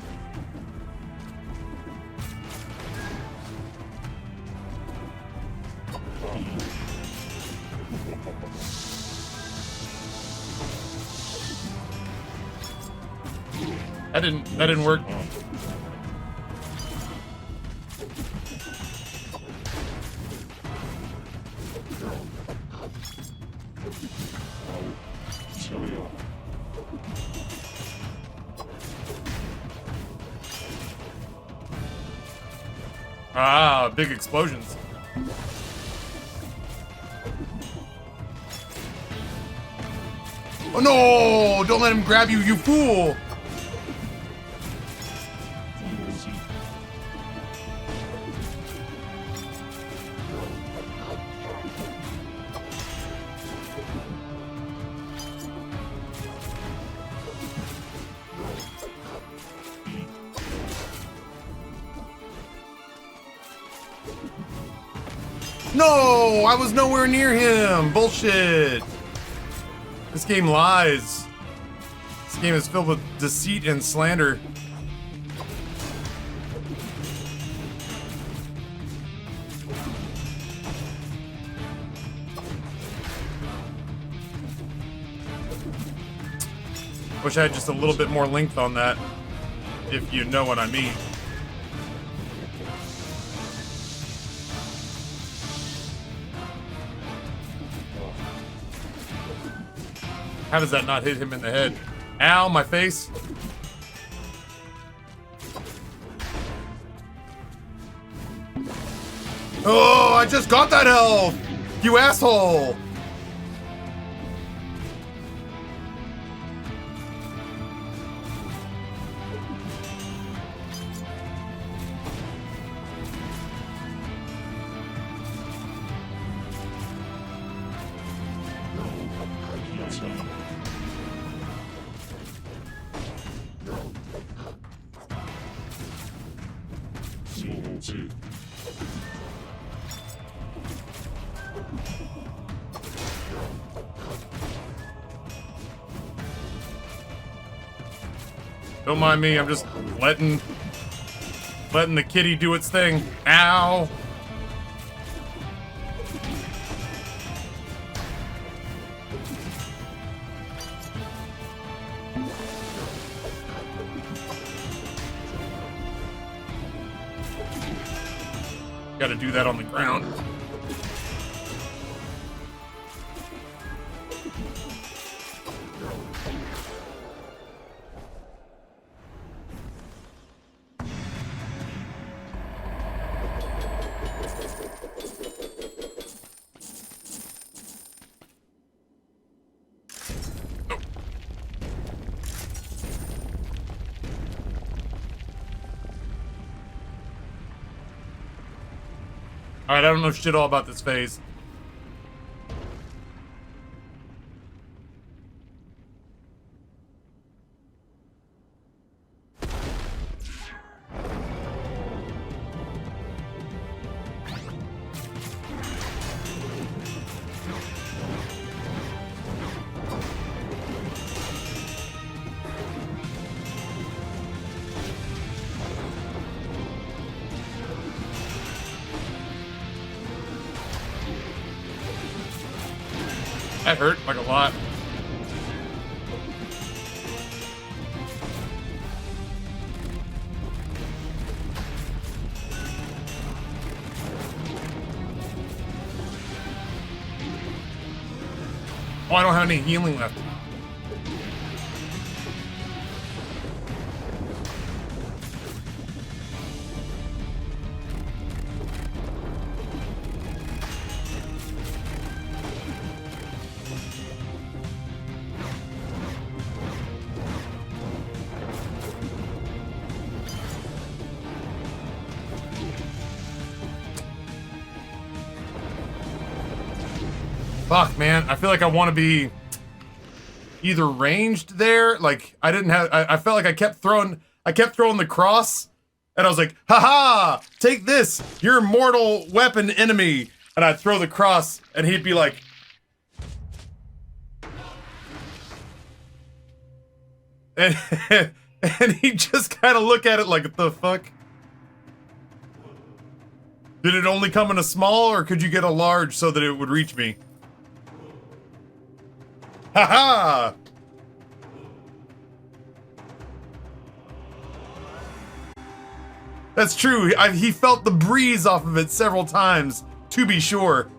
That didn't work. Ah, big explosions. Oh no! Don't let him grab you, you fool! No! I was nowhere near him! Bullshit! This game lies. This game is filled with deceit and slander. Wish I had just a little bit more length on that, if you know what I mean. How does that not hit him in the head? Ow, my face. Oh, I just got that health! You asshole! Don't mind me, I'm just letting the kitty do its thing. Ow! Gotta do that on the ground. Alright, I don't know shit all about this phase. That hurt, like a lot. Oh, I don't have any healing left. Fuck, man. I feel like I want to be either ranged there. Like, I didn't have... I felt like I kept throwing the cross. And I was like, haha! Take this! Your mortal weapon enemy! And I'd throw the cross, and he'd be like... And, and he'd just kind of look at it like, what the fuck? Did it only come in a small, or could you get a large so that it would reach me? Haha! That's true. He felt the breeze off of it several times, to be sure.